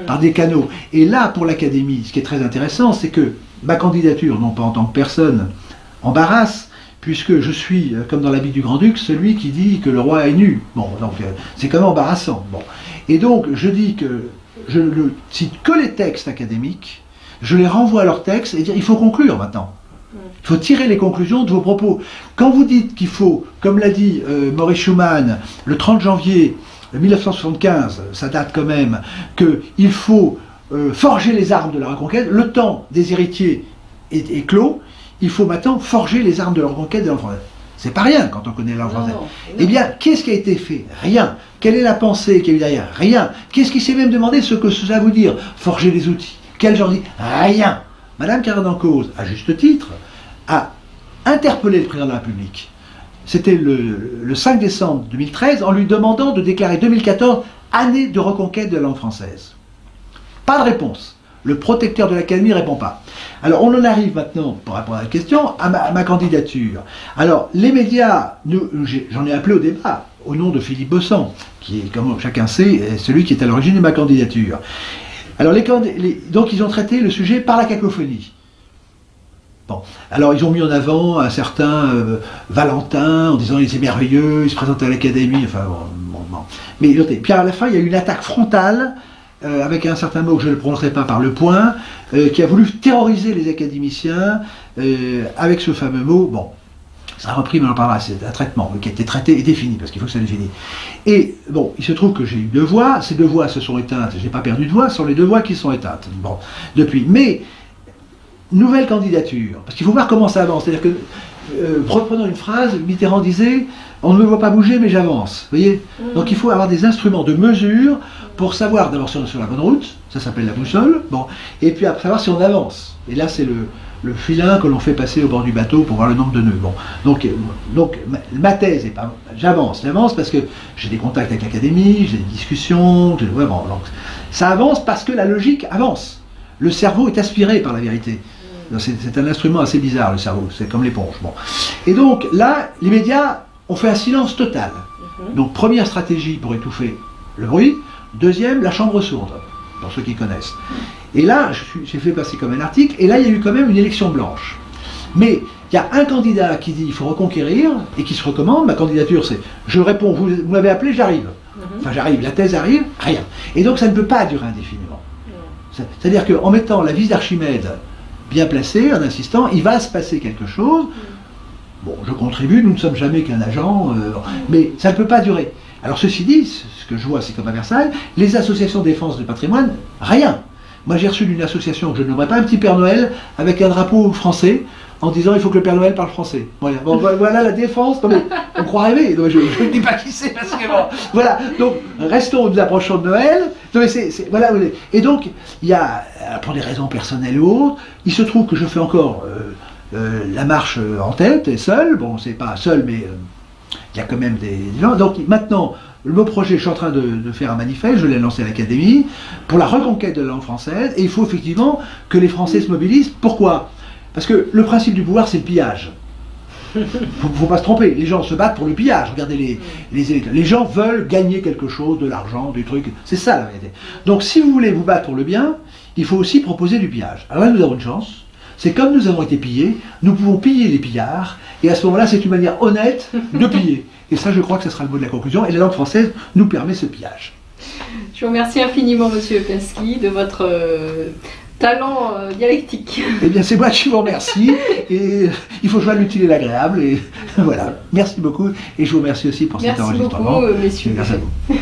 S2: par des canaux. Et là, pour l'Académie, ce qui est très intéressant, c'est que ma candidature, non pas en tant que personne, embarrasse, puisque je suis, comme dans l'habit du Grand-Duc, celui qui dit que le roi est nu. Bon, donc c'est quand même embarrassant. Bon. Et donc, je dis que je ne cite que les textes académiques, je les renvoie à leurs textes et dire il faut conclure maintenant. Il faut tirer les conclusions de vos propos. Quand vous dites qu'il faut, comme l'a dit Maurice Schumann, le 30 janvier 1975, ça date quand même, qu'il faut forger les armes de la reconquête, le temps des héritiers est clos, il faut maintenant forger les armes de la reconquête de la langue française. C'est pas rien quand on connaît la langue française. Eh bien, qu'est-ce qui a été fait? Rien. Quelle est la pensée qu'il y a eu derrière? Rien. Qu'est-ce qui s'est même demandé ce que ça veut dire? Forger les outils. Quel genre dit? Rien. Madame Carrère-Dancause, à juste titre, a interpellé le président de la République. C'était le 5 décembre 2013, en lui demandant de déclarer 2014 année de reconquête de la langue française. Pas de réponse. Le protecteur de l'Académie ne répond pas. Alors on en arrive maintenant, pour répondre à la question, à ma candidature. Alors les médias, j'en ai appelé au débat, au nom de Philippe Besson, qui est, comme chacun sait, est celui qui est à l'origine de ma candidature. Alors donc ils ont traité le sujet par la cacophonie. Bon. Alors ils ont mis en avant un certain Valentin, en disant il était merveilleux, il se présentait à l'Académie, enfin bon. Mais puis à la fin il y a eu une attaque frontale, avec un certain mot que je ne prononcerai pas par le point, qui a voulu terroriser les académiciens avec ce fameux mot. Bon, ça a repris, mais on en parlera, c'est un traitement qui a été traité et défini, parce qu'il faut que ça définisse. Et bon, il se trouve que j'ai eu 2 voix, ces 2 voix se sont éteintes, je n'ai pas perdu de voix, ce sont les 2 voix qui sont éteintes, bon, depuis. Mais, nouvelle candidature, parce qu'il faut voir comment ça avance, c'est-à-dire que, reprenons une phrase, Mitterrand disait, on ne me voit pas bouger, mais j'avance, vous voyez. Donc il faut avoir des instruments de mesure pour savoir d'abord si on est sur la bonne route, ça s'appelle la boussole, bon, et puis après savoir si on avance. Et là c'est le filin que l'on fait passer au bord du bateau pour voir le nombre de nœuds. Bon, donc ma thèse est pas, j'avance parce que j'ai des contacts avec l'Académie, j'ai des discussions, ouais, bon, donc, ça avance parce que la logique avance. Le cerveau est aspiré par la vérité. C'est un instrument assez bizarre, le cerveau, c'est comme l'éponge. Bon. Et donc là, les médias ont fait un silence total. Donc première stratégie pour étouffer le bruit, deuxième, la chambre sourde, pour ceux qui connaissent. Et là, j'ai fait passer comme un article, et là il y a eu quand même une élection blanche. Mais il y a un candidat qui dit il faut reconquérir, et qui se recommande, ma candidature c'est, je réponds, vous m'avez appelé, j'arrive. Enfin j'arrive, la thèse arrive, rien. Et donc ça ne peut pas durer indéfiniment. C'est-à-dire qu'en mettant la vis d'Archimède bien placée, en insistant, il va se passer quelque chose. Bon, je contribue, nous ne sommes jamais qu'un agent, mais ça ne peut pas durer. Alors ceci dit, ce que je vois, c'est comme à Versailles, les associations de défense du patrimoine, rien. Moi j'ai reçu d'une association que je ne nommerai pas, un petit Père Noël avec un drapeau français, en disant il faut que le Père Noël parle français. Voilà, bon, voilà la défense, non, mais on croit rêver, donc, je ne dis pas qui c'est, parce que bon, voilà, donc restons, nous approchons de Noël, non, mais voilà, et donc il y a, pour des raisons personnelles ou autres, il se trouve que je fais encore la marche en tête, et seul, bon c'est pas seul, mais il y a quand même des gens, donc maintenant, le projet, je suis en train de faire un manifeste, je l'ai lancé à l'Académie, pour la reconquête de la langue française, et il faut effectivement que les Français se mobilisent. Pourquoi ? Parce que le principe du pouvoir, c'est le pillage. Faut pas se tromper, les gens se battent pour le pillage. Regardez les gens veulent gagner quelque chose, de l'argent, du truc, c'est ça la réalité. Donc si vous voulez vous battre pour le bien, il faut aussi proposer du pillage. Alors là, nous avons une chance, c'est comme nous avons été pillés, nous pouvons piller les pillards, et à ce moment-là, c'est une manière honnête de piller. Et ça, je crois que ce sera le mot de la conclusion, et la langue française nous permet ce pillage.
S1: Je vous remercie infiniment, Monsieur Opinski, de votre talent dialectique.
S2: Eh bien, c'est moi qui vous remercie, et il faut jouer l'utile et l'agréable, et voilà. Merci beaucoup, et je vous remercie aussi pour cet enregistrement.
S1: Merci beaucoup, messieurs.
S2: Merci à vous.